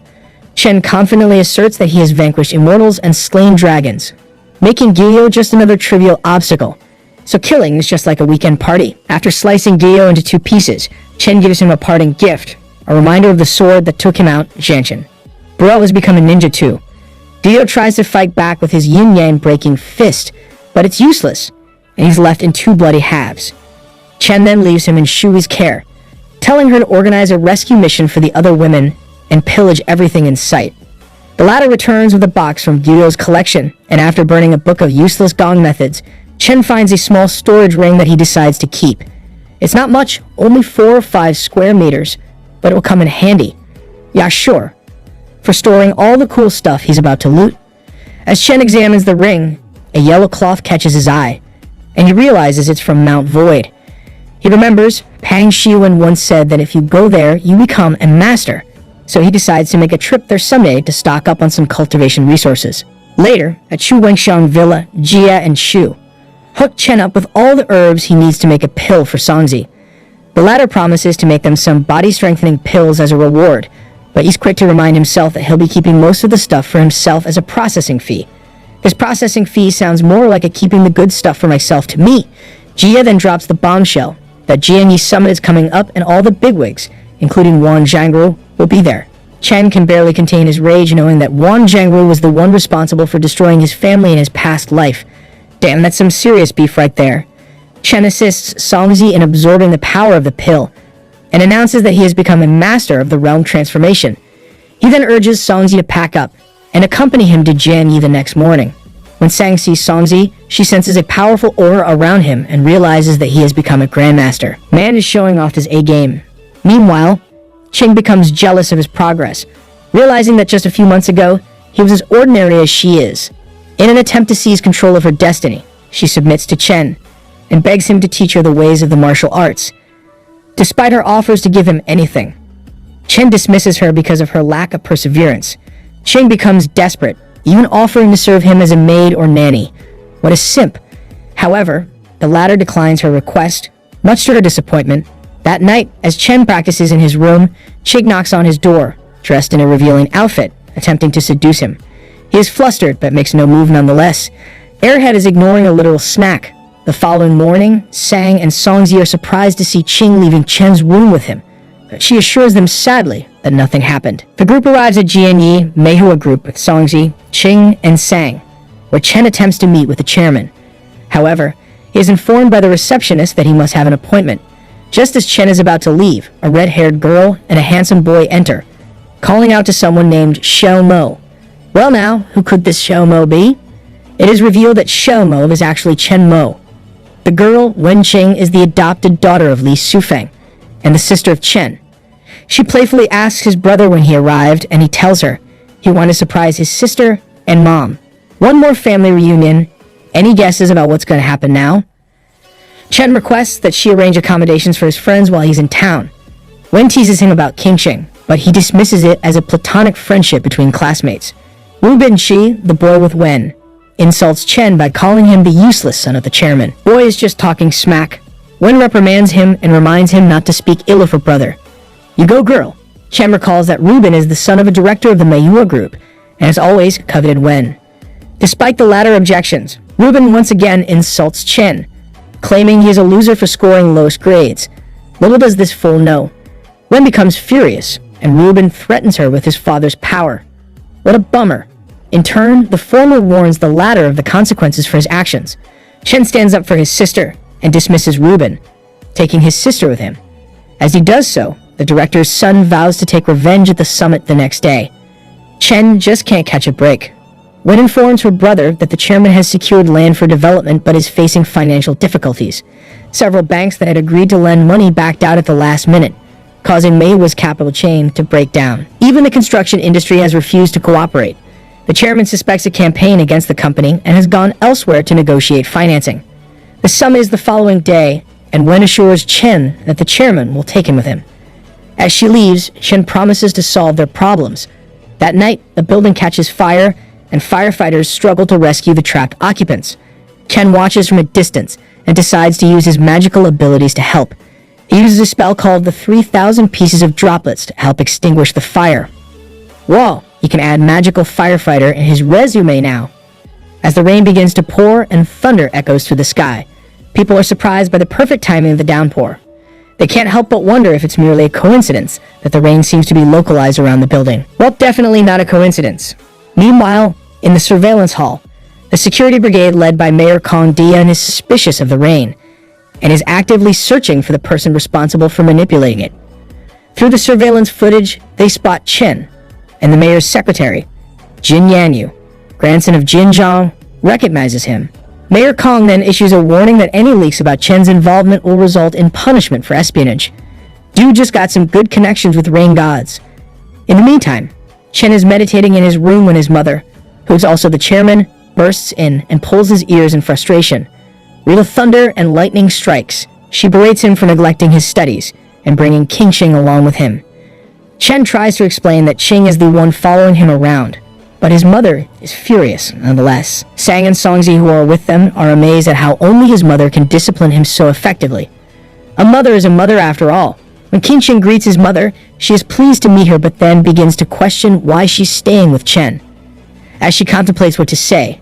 Speaker 1: Chen confidently asserts that he has vanquished immortals and slain dragons, making Guo just another trivial obstacle. So killing is just like a weekend party. After slicing Guo into 2 pieces, Chen gives him a parting gift, a reminder of the sword that took him out, Jianshan. Burrell has become a ninja too. Guo tries to fight back with his yin-yang breaking fist, but it's useless, and he's left in 2 bloody halves. Chen then leaves him in Shui's care, telling her to organize a rescue mission for the other women and pillage everything in sight. The latter returns with a box from Guo's collection, and after burning a book of useless gong methods, Chen finds a small storage ring that he decides to keep. It's not much, only 4 or 5 square meters, but it will come in handy. Yeah, sure. For storing all the cool stuff he's about to loot. As Chen examines the ring, a yellow cloth catches his eye, and he realizes it's from Mount Void. He remembers Pang Shiwen once said that if you go there, you become a master, so he decides to make a trip there someday to stock up on some cultivation resources. Later, at Chu Wenxiang Villa, Jia and Shu hook Chen up with all the herbs he needs to make a pill for Songzi. The latter promises to make them some body-strengthening pills as a reward, but he's quick to remind himself that he'll be keeping most of the stuff for himself as a processing fee. This processing fee sounds more like a keeping the good stuff for myself to me. Jia then drops the bombshell that Jiangyi Summit is coming up and all the bigwigs, including Wan Zhangru, will be there. Chen can barely contain his rage knowing that Wan Zhangru was the one responsible for destroying his family in his past life. Damn, that's some serious beef right there. Chen assists Songzi in absorbing the power of the pill, and announces that he has become a master of the realm transformation. He then urges Songzi to pack up and accompany him to Jianyi the next morning. When Sang sees Songzi, she senses a powerful aura around him and realizes that he has become a grandmaster. Man is showing off his A-game. Meanwhile, Ching becomes jealous of his progress, realizing that just a few months ago, he was as ordinary as she is. In an attempt to seize control of her destiny, she submits to Chen and begs him to teach her the ways of the martial arts. Despite her offers to give him anything, Chen dismisses her because of her lack of perseverance. Ching becomes desperate, even offering to serve him as a maid or nanny. What a simp. However, the latter declines her request, much to her disappointment. That night, as Chen practices in his room, Ching knocks on his door, dressed in a revealing outfit, attempting to seduce him. He is flustered, but makes no move nonetheless. Airhead is ignoring a literal snack. The following morning, Sang and Songzi are surprised to see Ching leaving Chen's room with him. She assures them sadly that nothing happened. The group arrives at Jianyi Meihua Group with Songzi, Ching, and Sang, where Chen attempts to meet with the chairman. However, he is informed by the receptionist that he must have an appointment. Just as Chen is about to leave, a red-haired girl and a handsome boy enter, calling out to someone named Xiao Mo. Well now, who could this Xiao Mo be? It is revealed that Xiao Mo is actually Chen Mo. The girl, Wen Qing, is the adopted daughter of Li Sufeng and the sister of Chen. She playfully asks his brother when he arrived, and he tells her he wanted to surprise his sister and mom. One more family reunion. Any guesses about what's going to happen now? Chen requests that she arrange accommodations for his friends while he's in town. Wen teases him about Qingqing, but he dismisses it as a platonic friendship between classmates. Wu Binqi, the boy with Wen, insults Chen by calling him the useless son of the chairman. Boy is just talking smack. Wen reprimands him and reminds him not to speak ill of her brother. You go, girl. Chen recalls that Ruben is the son of a director of the Meihua Group, and has always coveted Wen. Despite the latter objections, Ruben once again insults Chen, claiming he is a loser for scoring lowest grades. Little does this fool know, Wen becomes furious, and Ruben threatens her with his father's power. What a bummer. In turn, the former warns the latter of the consequences for his actions. Chen stands up for his sister and dismisses Ruben, taking his sister with him. As he does so, the director's son vows to take revenge at the summit the next day. Chen just can't catch a break. Wen informs her brother that the chairman has secured land for development but is facing financial difficulties. Several banks that had agreed to lend money backed out at the last minute, causing Meihua's capital chain to break down. Even the construction industry has refused to cooperate. The chairman suspects a campaign against the company and has gone elsewhere to negotiate financing. The summit is the following day, and Wen assures Chen that the chairman will take him with him. As she leaves, Chen promises to solve their problems. That night, the building catches fire, and firefighters struggle to rescue the trapped occupants. Chen watches from a distance and decides to use his magical abilities to help. He uses a spell called the 3,000 Pieces of Droplets to help extinguish the fire. Whoa, he can add magical firefighter in his resume now. As the rain begins to pour and thunder echoes through the sky, people are surprised by the perfect timing of the downpour. They can't help but wonder if it's merely a coincidence that the rain seems to be localized around the building. Well, definitely not a coincidence. Meanwhile, in the surveillance hall, the security brigade led by Mayor Kong Dian is suspicious of the rain and is actively searching for the person responsible for manipulating it. Through the surveillance footage, they spot Chen, and the mayor's secretary, Jin Yanyu, grandson of Jin Zhang, recognizes him. Mayor Kong then issues a warning that any leaks about Chen's involvement will result in punishment for espionage. Dude just got some good connections with rain gods. In the meantime, Chen is meditating in his room when his mother, who is also the chairman, bursts in and pulls his ears in frustration. Real thunder and lightning strikes. She berates him for neglecting his studies and bringing Qingqing along with him. Chen tries to explain that Qing is the one following him around, but his mother is furious nonetheless. Sang and Songzi, who are with them, are amazed at how only his mother can discipline him so effectively. A mother is a mother after all. When Qingqing greets his mother, she is pleased to meet her but then begins to question why she's staying with Chen. As she contemplates what to say,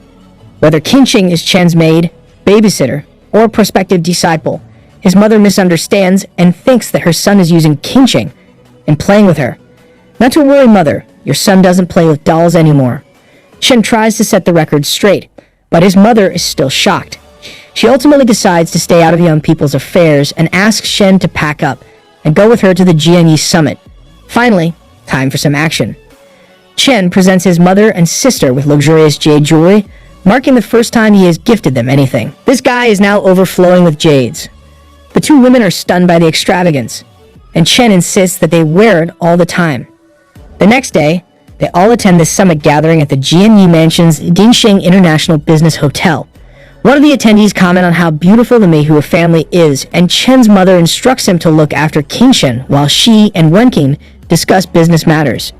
Speaker 1: whether Qingqing is Chen's maid, babysitter, or prospective disciple, his mother misunderstands and thinks that her son is using Qingqing and playing with her. Not to worry, mother, your son doesn't play with dolls anymore. Chen tries to set the record straight, but his mother is still shocked. She ultimately decides to stay out of young people's affairs and asks Chen to pack up and go with her to the Jianyi summit. Finally, time for some action. Chen presents his mother and sister with luxurious jade jewelry, marking the first time he has gifted them anything. This guy is now overflowing with jades. The two women are stunned by the extravagance, and Chen insists that they wear it all the time. The next day, they all attend the summit gathering at the GNU Mansion's Dinsheng International Business Hotel. One of the attendees comment on how beautiful the Meihua family is, and Chen's mother instructs him to look after Qingshen while she and Wenqing discuss business matters.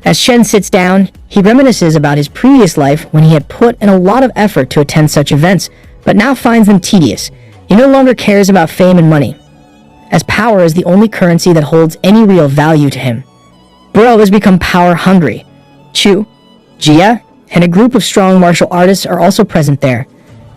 Speaker 1: As Chen sits down, he reminisces about his previous life when he had put in a lot of effort to attend such events, but now finds them tedious. He no longer cares about fame and money, as power is the only currency that holds any real value to him. Bro has become power-hungry. Chu, Jia, and a group of strong martial artists are also present there.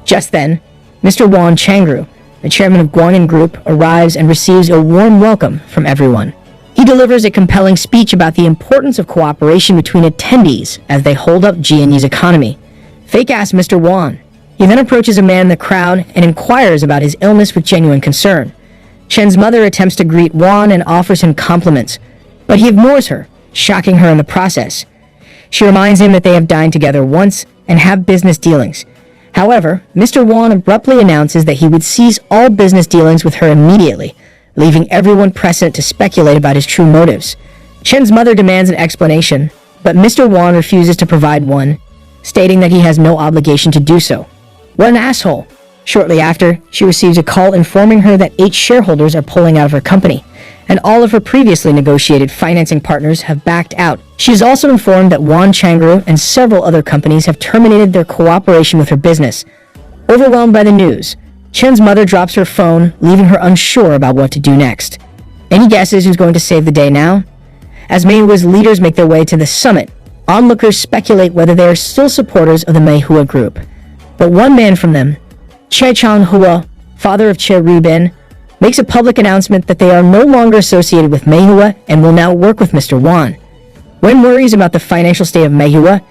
Speaker 1: Just then, Mr. Wan Changru, the chairman of Guanyin Group, arrives and receives a warm welcome from everyone. He delivers a compelling speech about the importance of cooperation between attendees as they hold up GNU's economy. Fake-ass Mr. Wan. He then approaches a man in the crowd and inquires about his illness with genuine concern. Chen's mother attempts to greet Wan and offers him compliments, but he ignores her, shocking her in the process. She reminds him that they have dined together once and have business dealings. However, Mr. Wan abruptly announces that he would cease all business dealings with her immediately, leaving everyone present to speculate about his true motives. Chen's mother demands an explanation, but Mr. Wan refuses to provide one, stating that he has no obligation to do so. What an asshole! Shortly after, she receives a call informing her that 8 shareholders are pulling out of her company, and all of her previously negotiated financing partners have backed out. She is also informed that Wan Changru and several other companies have terminated their cooperation with her business. Overwhelmed by the news, Chen's mother drops her phone, leaving her unsure about what to do next. Any guesses who's going to save the day now? As Meihua's leaders make their way to the summit, onlookers speculate whether they are still supporters of the Meihua group. But one man from them, Che Changhua, father of Che Rubin, makes a public announcement that they are no longer associated with Meihua and will now work with Mr. Wan. Wen worries about the financial state of Meihua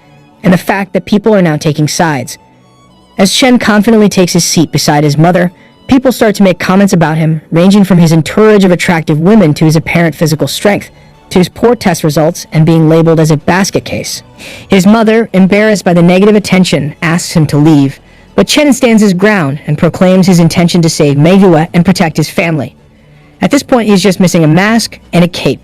Speaker 1: and the fact that people are now taking sides. As Chen confidently takes his seat beside his mother, people start to make comments about him, ranging from his entourage of attractive women to his apparent physical strength, to his poor test results and being labeled as a basket case. His mother, embarrassed by the negative attention, asks him to leave, but Chen stands his ground and proclaims his intention to save Meihua and protect his family. At this point, he's just missing a mask and a cape.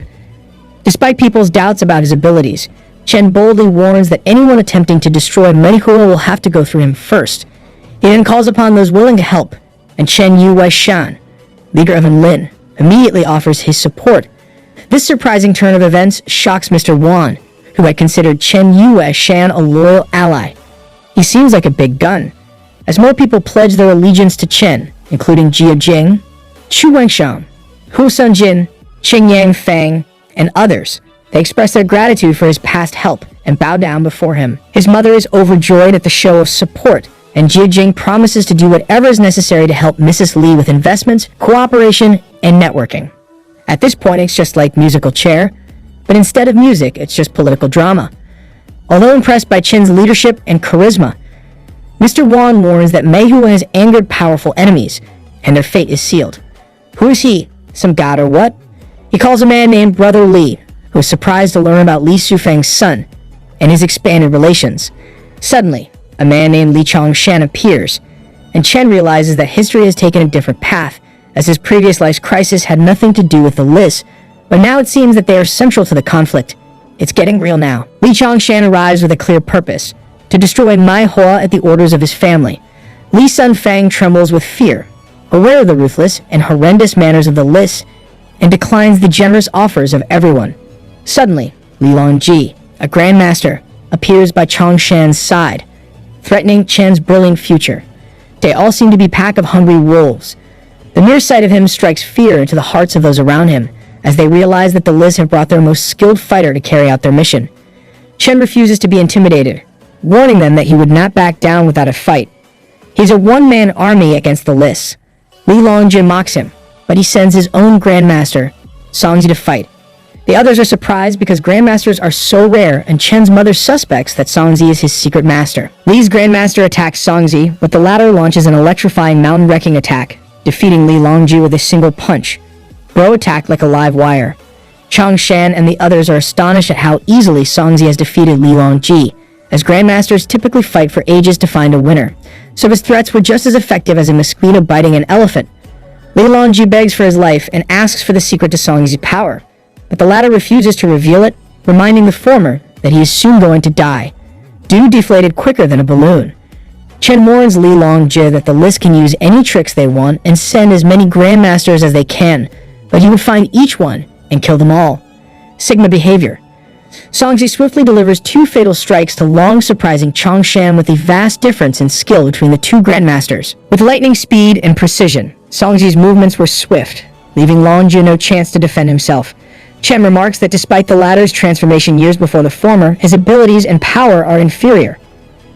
Speaker 1: Despite people's doubts about his abilities, Chen boldly warns that anyone attempting to destroy Meihua will have to go through him first. He then calls upon those willing to help, and Chen Yu Weishan, leader of Enlin, immediately offers his support. This surprising turn of events shocks Mr. Wan, who had considered Chen Yu Weishan a loyal ally. He seems like a big gun. As more people pledge their allegiance to Chen, including Jia Jing, Chu Wengshan, Hu Sunjin, Qing Yang Fang, and others, they express their gratitude for his past help and bow down before him. His mother is overjoyed at the show of support, and Jia Jing promises to do whatever is necessary to help Mrs. Li with investments, cooperation, and networking. At this point, it's just like musical chair, but instead of music, it's just political drama. Although impressed by Chen's leadership and charisma, Mr. Wan warns that Meihua has angered powerful enemies, and their fate is sealed. Who is he? Some god or what? He calls a man named Brother Li, who is surprised to learn about Li Sufeng's son and his expanded relations. Suddenly, a man named Li Chongshan appears, and Chen realizes that history has taken a different path, as his previous life's crisis had nothing to do with the Lis, but now it seems that they are central to the conflict. It's getting real now. Li Chongshan arrives with a clear purpose: to destroy Meihua at the orders of his family. Li Sun Fang trembles with fear, aware of the ruthless and horrendous manners of the Lis, and declines the generous offers of everyone. Suddenly, Li Longji, a grandmaster, appears by Chongshan's side, threatening Chen's brilliant future. They all seem to be a pack of hungry wolves. The mere sight of him strikes fear into the hearts of those around him, as they realize that the Lis have brought their most skilled fighter to carry out their mission. Chen refuses to be intimidated, warning them that he would not back down without a fight. He's a one-man army against the Lis. Li Longjin mocks him, but he sends his own grandmaster, Songzi, to fight. The others are surprised because grandmasters are so rare, and Chen's mother suspects that Songzi is his secret master. Li's grandmaster attacks Songzi, but the latter launches an electrifying mountain-wrecking attack, defeating Li Longji with a single punch. Bro attacked like a live wire. Chongshan and the others are astonished at how easily Songzi has defeated Li Longji, as grandmasters typically fight for ages to find a winner, so his threats were just as effective as a mosquito biting an elephant. Li Longji begs for his life and asks for the secret to Songzi's power, but the latter refuses to reveal it, reminding the former that he is soon going to die. Du deflated quicker than a balloon. Chen warns Li Longji that the list can use any tricks they want and send as many grandmasters as they can, but he will find each one and kill them all. Sigma behavior. Songzi swiftly delivers 2 fatal strikes to Long, surprising Changshan with a vast difference in skill between the 2 grandmasters. With lightning speed and precision, Songzi's movements were swift, leaving Longji no chance to defend himself. Chen remarks that despite the latter's transformation years before the former, his abilities and power are inferior.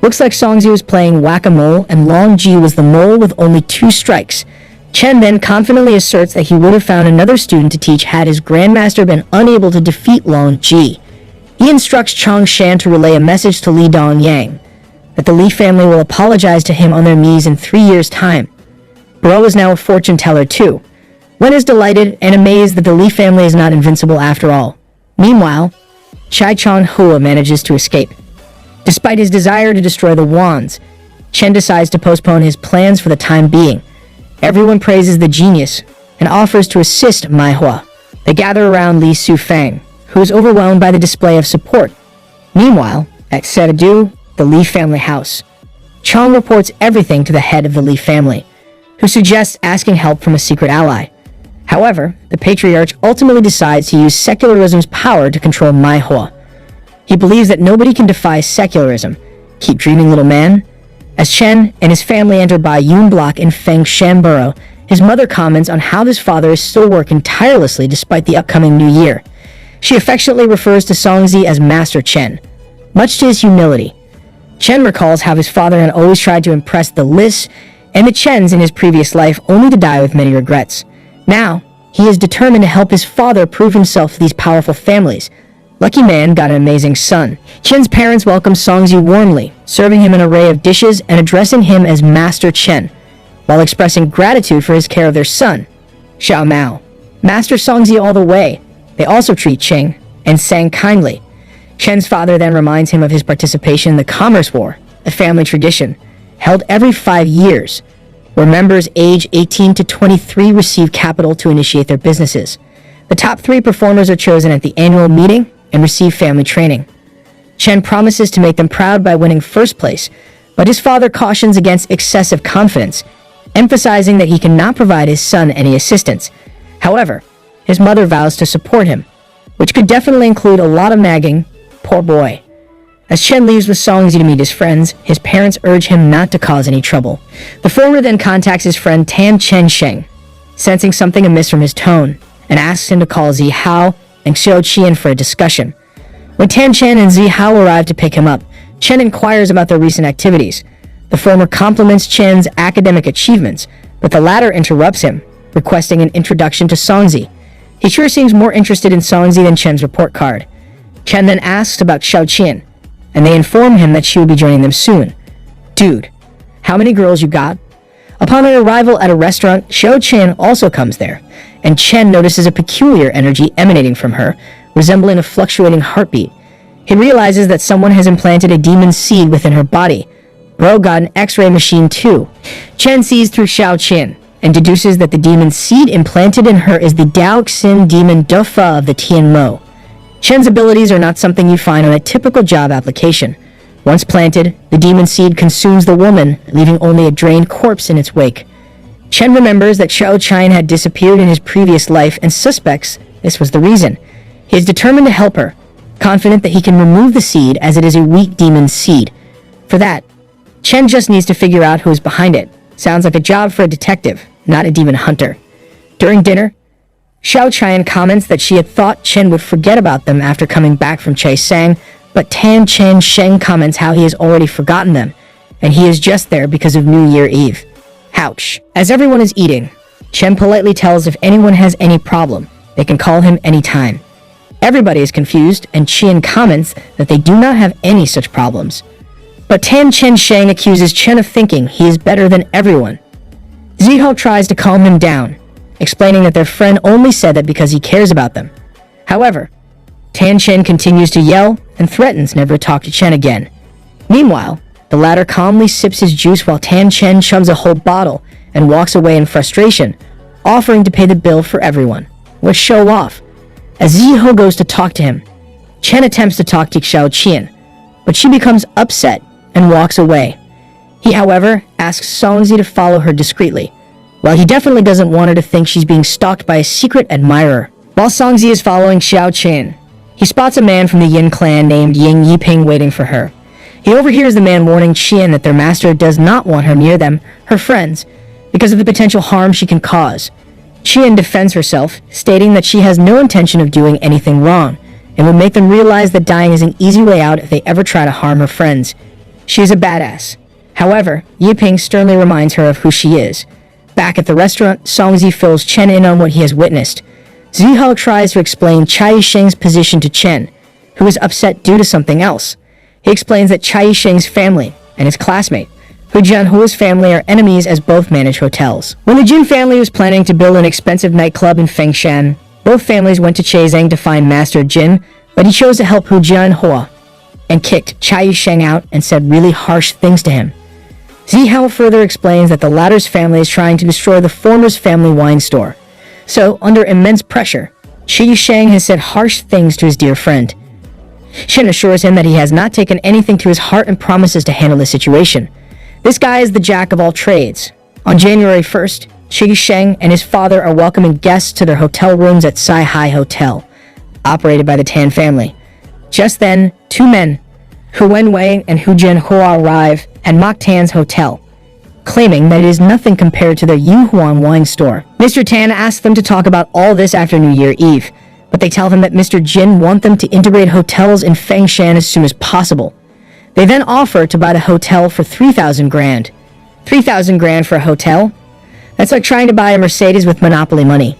Speaker 1: Looks like Songzi was playing whack-a-mole and Longji was the mole with only 2 strikes. Chen then confidently asserts that he would have found another student to teach had his grandmaster been unable to defeat Longji. He instructs Changshan to relay a message to Li Dongyang, that the Li family will apologize to him on their knees in 3 years' time. Bro is now a fortune teller too. Wen is delighted and amazed that the Li family is not invincible after all. Meanwhile, Chai Chong Hua manages to escape. Despite his desire to destroy the wands, Chen decides to postpone his plans for the time being. Everyone praises the genius and offers to assist Mai Hua. They gather around Li Sufang, who is overwhelmed by the display of support. Meanwhile, at Setadu, the Li family house, Chong reports everything to the head of the Li family, who suggests asking help from a secret ally. However, the patriarch ultimately decides to use secularism's power to control Mai Hua. He believes that nobody can defy secularism. Keep dreaming, little man. As Chen and his family enter Bai Yun Block in Fengshan Borough, his mother comments on how his father is still working tirelessly despite the upcoming new year. She affectionately refers to Songzi as Master Chen, much to his humility. Chen recalls how his father had always tried to impress the Lis and the Chens in his previous life, only to die with many regrets. Now, he is determined to help his father prove himself to these powerful families. Lucky man got an amazing son. Chen's parents welcome Songzi warmly, serving him an array of dishes and addressing him as Master Chen, while expressing gratitude for his care of their son, Xiao Mao. Master Songzi all the way. They also treat Cheng and Sang kindly. Chen's father then reminds him of his participation in the Commerce War, a family tradition, held every 5 years, where members aged 18 to 23 receive capital to initiate their businesses. The top 3 performers are chosen at the annual meeting and receive family training. Chen promises to make them proud by winning first place, but his father cautions against excessive confidence, emphasizing that he cannot provide his son any assistance. However, his mother vows to support him, which could definitely include a lot of nagging. Poor boy. As Chen leaves with Songzi to meet his friends, his parents urge him not to cause any trouble. The former then contacts his friend Tan Chen Sheng, sensing something amiss from his tone, and asks him to call Zi Hao and Xiao Qian for a discussion. When Tan Chen and Zi Hao arrive to pick him up, Chen inquires about their recent activities. The former compliments Chen's academic achievements, but the latter interrupts him, requesting an introduction to Songzi. He sure seems more interested in Songzi than Chen's report card. Chen then asks about Xiao Qian, and they inform him that she will be joining them soon. Dude, how many girls you got? Upon their arrival at a restaurant, Xiao Qian also comes there, and Chen notices a peculiar energy emanating from her, resembling a fluctuating heartbeat. He realizes that someone has implanted a demon seed within her body. Bro got an X-ray machine too. Chen sees through Xiao Qian and deduces that the demon seed implanted in her is the Daoxin demon Dufa of the Tianmo. Chen's abilities are not something you find on a typical job application. Once planted, the demon seed consumes the woman, leaving only a drained corpse in its wake. Chen remembers that Xiao Qian had disappeared in his previous life and suspects this was the reason. He is determined to help her, confident that he can remove the seed as it is a weak demon seed. For that, Chen just needs to figure out who is behind it. Sounds like a job for a detective, not a demon hunter. During dinner, Xiao Qian comments that she had thought Chen would forget about them after coming back from Chaisang, but Tan Chen Sheng comments how he has already forgotten them, and he is just there because of New Year Eve. Ouch. As everyone is eating, Chen politely tells if anyone has any problem, they can call him anytime. Everybody is confused, and Qian comments that they do not have any such problems. But Tan Chen Sheng accuses Chen of thinking he is better than everyone. Zihao tries to calm him down, explaining that their friend only said that because he cares about them. However, Tan Chen continues to yell and threatens never to talk to Chen again. Meanwhile, the latter calmly sips his juice while Tan Chen shoves a whole bottle and walks away in frustration, offering to pay the bill for everyone. What show off? As Ziho goes to talk to him, Chen attempts to talk to Xiao Qian, but she becomes upset and walks away. He, however, asks Songzi to follow her discreetly, while he definitely doesn't want her to think she's being stalked by a secret admirer. While Songzi is following Xiao Qian, he spots a man from the Yin clan named Ying Yiping waiting for her. He overhears the man warning Qian that their master does not want her near them, her friends, because of the potential harm she can cause. Qian defends herself, stating that she has no intention of doing anything wrong, and would make them realize that dying is an easy way out if they ever try to harm her friends. She is a badass. However, Yiping sternly reminds her of who she is. Back at the restaurant, Songzi fills Chen in on what he has witnessed. Zihao tries to explain Chai Yisheng's position to Chen, who is upset due to something else. He explains that Chai Yisheng's family and his classmate, Hu Jianhua's family, are enemies as both manage hotels. When the Jin family was planning to build an expensive nightclub in Fengshan, both families went to Chezheng to find Master Jin, but he chose to help Hu Jianhua and kicked Chai Yisheng out and said really harsh things to him. Zihao further explains that the latter's family is trying to destroy the former's family wine store. So, under immense pressure, Chai Yisheng has said harsh things to his dear friend. Chen assures him that he has not taken anything to his heart and promises to handle the situation. This guy is the jack of all trades. On January 1st, Chai Yisheng and his father are welcoming guests to their hotel rooms at Sai Hai Hotel, operated by the Tan family. Just then, two men, Hu Wenwei and Hu Jianhua, arrive at Mok Tan's hotel, claiming that it is nothing compared to their Yuhuan wine store. Mr. Tan asks them to talk about all this after New Year Eve, but they tell him that Mr. Jin wants them to integrate hotels in Fengshan as soon as possible. They then offer to buy the hotel for 3,000 grand. 3,000 grand for a hotel? That's like trying to buy a Mercedes with monopoly money.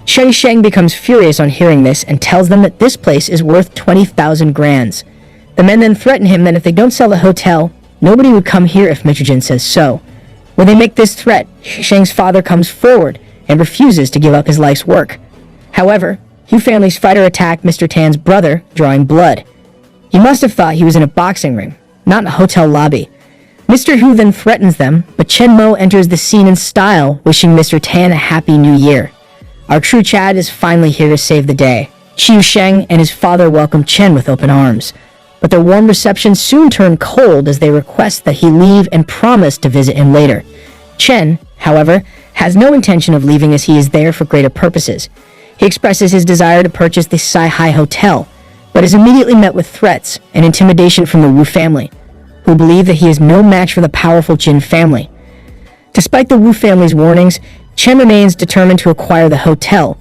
Speaker 1: Chai Sheng becomes furious on hearing this and tells them that this place is worth 20,000 grands. The men then threaten him that if they don't sell the hotel, nobody would come here if Mr. Jin says so. When they make this threat, Sheng's father comes forward and refuses to give up his life's work. However, Hu family's fighter attacked Mr. Tan's brother, drawing blood. He must have thought he was in a boxing ring, not in a hotel lobby. Mr. Hu then threatens them, but Chen Mo enters the scene in style, wishing Mr. Tan a happy new year. Our true Chad is finally here to save the day. Qiu Sheng and his father welcome Chen with open arms, but their warm reception soon turned cold as they request that he leave and promise to visit him later. Chen, however, has no intention of leaving as he is there for greater purposes. He expresses his desire to purchase the Sai Hai Hotel, but is immediately met with threats and intimidation from the Wu family, who believe that he is no match for the powerful Jin family. Despite the Wu family's warnings, Chen remains determined to acquire the hotel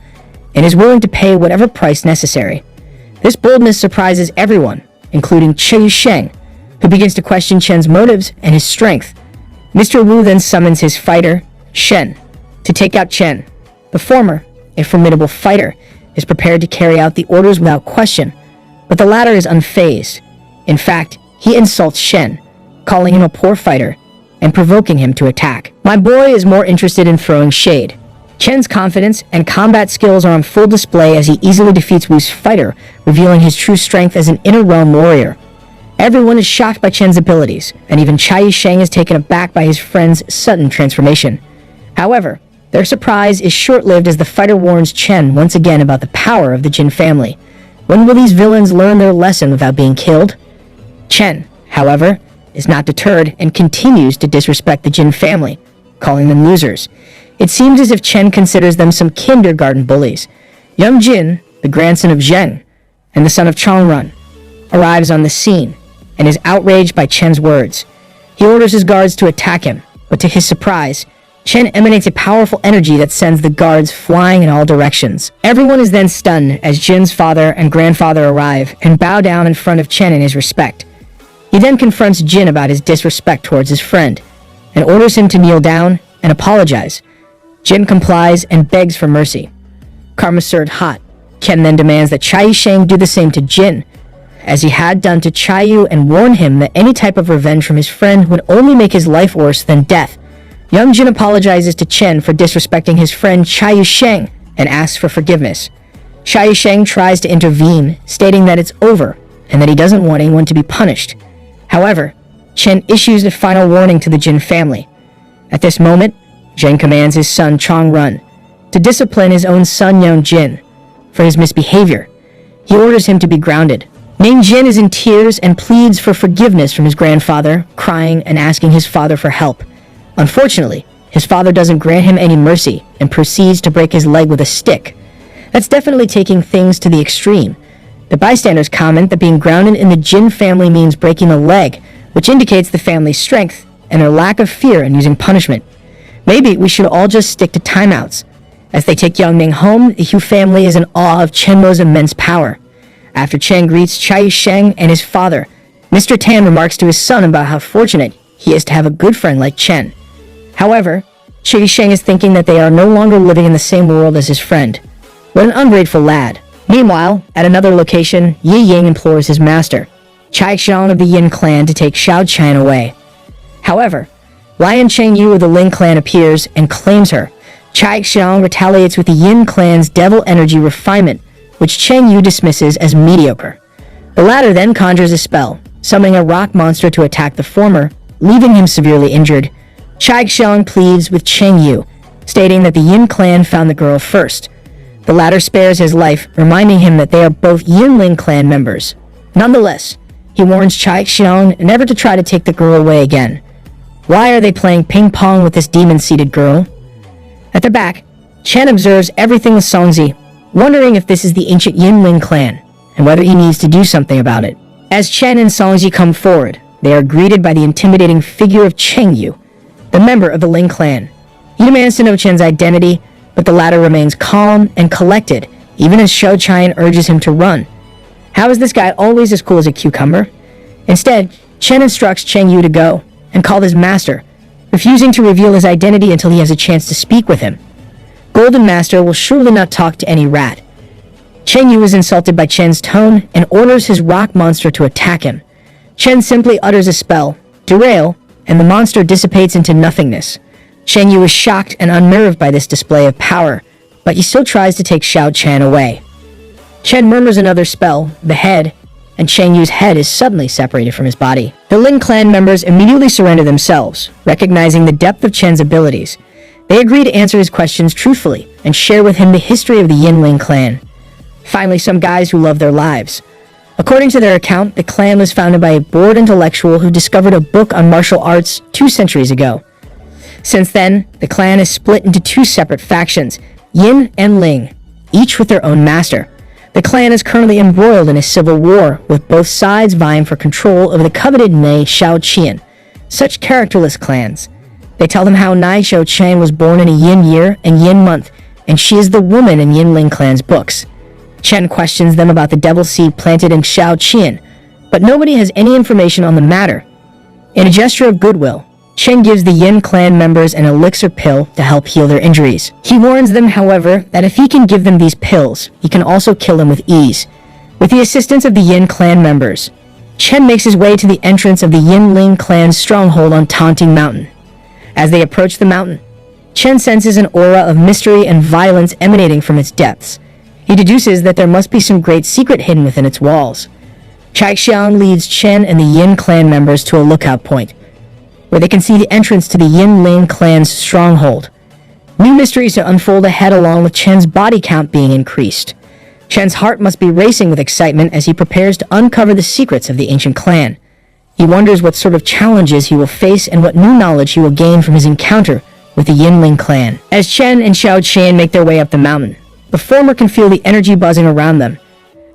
Speaker 1: and is willing to pay whatever price necessary. This boldness surprises everyone, including Chai Sheng, who begins to question Chen's motives and his strength. Mr. Wu then summons his fighter, Shen, to take out Chen. The former, a formidable fighter, is prepared to carry out the orders without question, but the latter is unfazed. In fact, he insults Shen, calling him a poor fighter and provoking him to attack. My boy is more interested in throwing shade. Chen's confidence and combat skills are on full display as he easily defeats Wu's fighter, revealing his true strength as an inner realm warrior. Everyone is shocked by Chen's abilities, and even Chai Sheng is taken aback by his friend's sudden transformation. However, their surprise is short-lived as the fighter warns Chen once again about the power of the Jin family. When will these villains learn their lesson without being killed? Chen, however, is not deterred and continues to disrespect the Jin family, calling them losers. It seems as if Chen considers them some kindergarten bullies. Young Jin, the grandson of Zheng and the son of Changrun, arrives on the scene and is outraged by Chen's words. He orders his guards to attack him, but to his surprise, Chen emanates a powerful energy that sends the guards flying in all directions. Everyone is then stunned as Jin's father and grandfather arrive and bow down in front of Chen in his respect. He then confronts Jin about his disrespect towards his friend and orders him to kneel down and apologize. Jin complies and begs for mercy. Karma served hot. Chen then demands that Chai Sheng do the same to Jin, as he had done to Chai Yu, and warn him that any type of revenge from his friend would only make his life worse than death. Young Jin apologizes to Chen for disrespecting his friend Chai Sheng and asks for forgiveness. Chai Sheng tries to intervene, stating that it's over and that he doesn't want anyone to be punished. However, Chen issues a final warning to the Jin family. At this moment, Chen commands his son Chong Run to discipline his own son Young Jin for his misbehavior. He orders him to be grounded. Ning Jin is in tears and pleads for forgiveness from his grandfather, crying and asking his father for help. Unfortunately, his father doesn't grant him any mercy and proceeds to break his leg with a stick. That's definitely taking things to the extreme. The bystanders comment that being grounded in the Jin family means breaking a leg, which indicates the family's strength and their lack of fear in using punishment. Maybe we should all just stick to timeouts. As they take Young Ning home, the Hu family is in awe of Chen Mo's immense power. After Chen greets Chai Sheng and his father, Mr. Tan remarks to his son about how fortunate he is to have a good friend like Chen. However, Chai Sheng is thinking that they are no longer living in the same world as his friend. What an ungrateful lad. Meanwhile, at another location, Yi Ying implores his master, Chai Xiang of the Yin clan, to take Xiao Qian away. However, Lion Cheng Yu of the Ling clan appears and claims her. Chai Xiang retaliates with the Yin clan's devil energy refinement, which Cheng Yu dismisses as mediocre. The latter then conjures a spell, summoning a rock monster to attack the former, leaving him severely injured. Chai Xiang pleads with Cheng Yu, stating that the Yin clan found the girl first. The latter spares his life, reminding him that they are both Yin Ling clan members. Nonetheless, he warns Chai Xiang never to try to take the girl away again. Why are they playing ping pong with this demon-seated girl? At the back, Chen observes everything with Songzi, wondering if this is the ancient Yin Ling clan, and whether he needs to do something about it. As Chen and Songzi come forward, they are greeted by the intimidating figure of Cheng Yu, the member of the Ling clan. He demands to know Chen's identity, but the latter remains calm and collected, even as Xiao Qian urges him to run. How is this guy always as cool as a cucumber? Instead, Chen instructs Cheng Yu to go and call his master, refusing to reveal his identity until he has a chance to speak with him. Golden Master will surely not talk to any rat. Cheng Yu is insulted by Chen's tone and orders his rock monster to attack him. Chen simply utters a spell, Derail, and the monster dissipates into nothingness. Cheng Yu is shocked and unnerved by this display of power, but he still tries to take Xiao Qian away. Chen murmurs another spell, the head, and Cheng Yu's head is suddenly separated from his body. The Ling clan members immediately surrender themselves, recognizing the depth of Chen's abilities. They agree to answer his questions truthfully and share with him the history of the Yin Ling clan. Finally, some guys who love their lives. According to their account, the clan was founded by a bored intellectual who discovered a book on martial arts 2 centuries ago. Since then, the clan is split into 2 separate factions, Yin and Ling, each with their own master. The clan is currently embroiled in a civil war, with both sides vying for control over the coveted Nai Xiao Qian. Such characterless clans. They tell them how Nai Xiao Qian was born in a Yin year and Yin month, and she is the woman in Yin Ling clan's books. Chen questions them about the devil seed planted in Xiao Qian, but nobody has any information on the matter. In a gesture of goodwill, Chen gives the Yin clan members an elixir pill to help heal their injuries. He warns them, however, that if he can give them these pills, he can also kill them with ease. With the assistance of the Yin clan members, Chen makes his way to the entrance of the Yin Ling clan's stronghold on Taunting Mountain. As they approach the mountain, Chen senses an aura of mystery and violence emanating from its depths. He deduces that there must be some great secret hidden within its walls. Chai Xiang leads Chen and the Yin clan members to a lookout point, where they can see the entrance to the Yin Ling clan's stronghold. New mysteries to unfold ahead, along with Chen's body count being increased. Chen's heart must be racing with excitement as he prepares to uncover the secrets of the ancient clan. He wonders what sort of challenges he will face and what new knowledge he will gain from his encounter with the Yin Ling clan. As Chen and Xiao Qian make their way up the mountain, the former can feel the energy buzzing around them.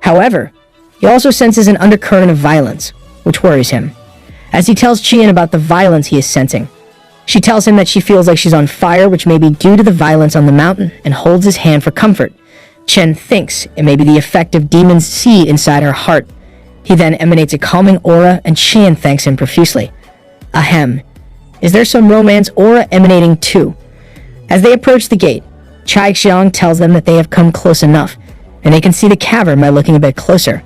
Speaker 1: However, he also senses an undercurrent of violence, which worries him. As he tells Qian about the violence he is sensing, she tells him that she feels like she's on fire, which may be due to the violence on the mountain, and holds his hand for comfort. Chen thinks it may be the effect of demon's seed inside her heart. He then emanates a calming aura, and Qian thanks him profusely. Ahem. Is there some romance aura emanating too? As they approach the gate, Chai Xiang tells them that they have come close enough, and they can see the cavern by looking a bit closer.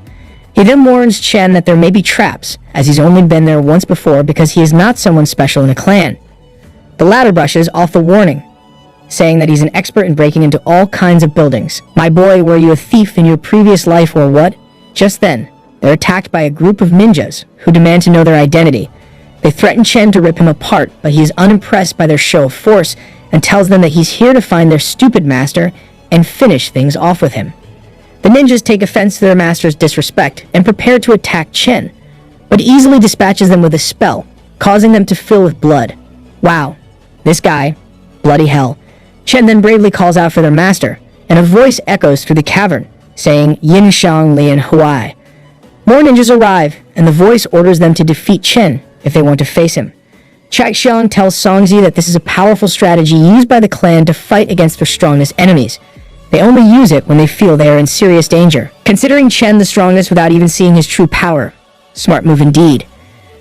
Speaker 1: He then warns Chen that there may be traps, as he's only been there once before because he is not someone special in the clan. The latter brushes off the warning, saying that he's an expert in breaking into all kinds of buildings. My boy, were you a thief in your previous life or what? Just then, they're attacked by a group of ninjas who demand to know their identity. They threaten Chen to rip him apart, but he is unimpressed by their show of force and tells them that he's here to find their stupid master and finish things off with him. The ninjas take offense to their master's disrespect and prepare to attack Chen, but easily dispatches them with a spell, causing them to fill with blood. Wow, this guy, bloody hell. Chen then bravely calls out for their master, and a voice echoes through the cavern, saying Yin Shang Lian Huai. More ninjas arrive, and the voice orders them to defeat Chen if they want to face him. Chai Xiang tells Songzi that this is a powerful strategy used by the clan to fight against their strongest enemies. They only use it when they feel they are in serious danger. Considering Chen the strongest without even seeing his true power, smart move indeed.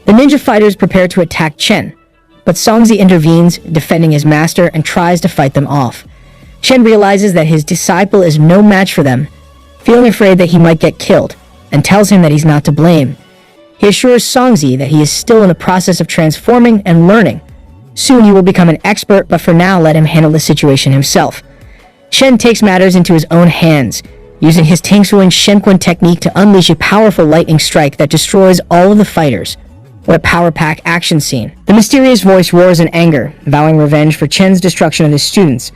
Speaker 1: The ninja fighters prepare to attack Chen, but Songzi intervenes, defending his master, and tries to fight them off. Chen realizes that his disciple is no match for them, feeling afraid that he might get killed, and tells him that he's not to blame. He assures Songzi that he is still in the process of transforming and learning. Soon he will become an expert, but for now let him handle the situation himself. Chen takes matters into his own hands, using his Tingsuing Shenquan technique to unleash a powerful lightning strike that destroys all of the fighters. What a power-pack action scene. The mysterious voice roars in anger, vowing revenge for Chen's destruction of his students.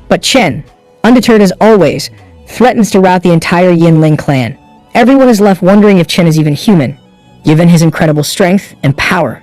Speaker 1: But Chen, undeterred as always, threatens to rout the entire Yinling clan. Everyone is left wondering if Chen is even human, given his incredible strength and power.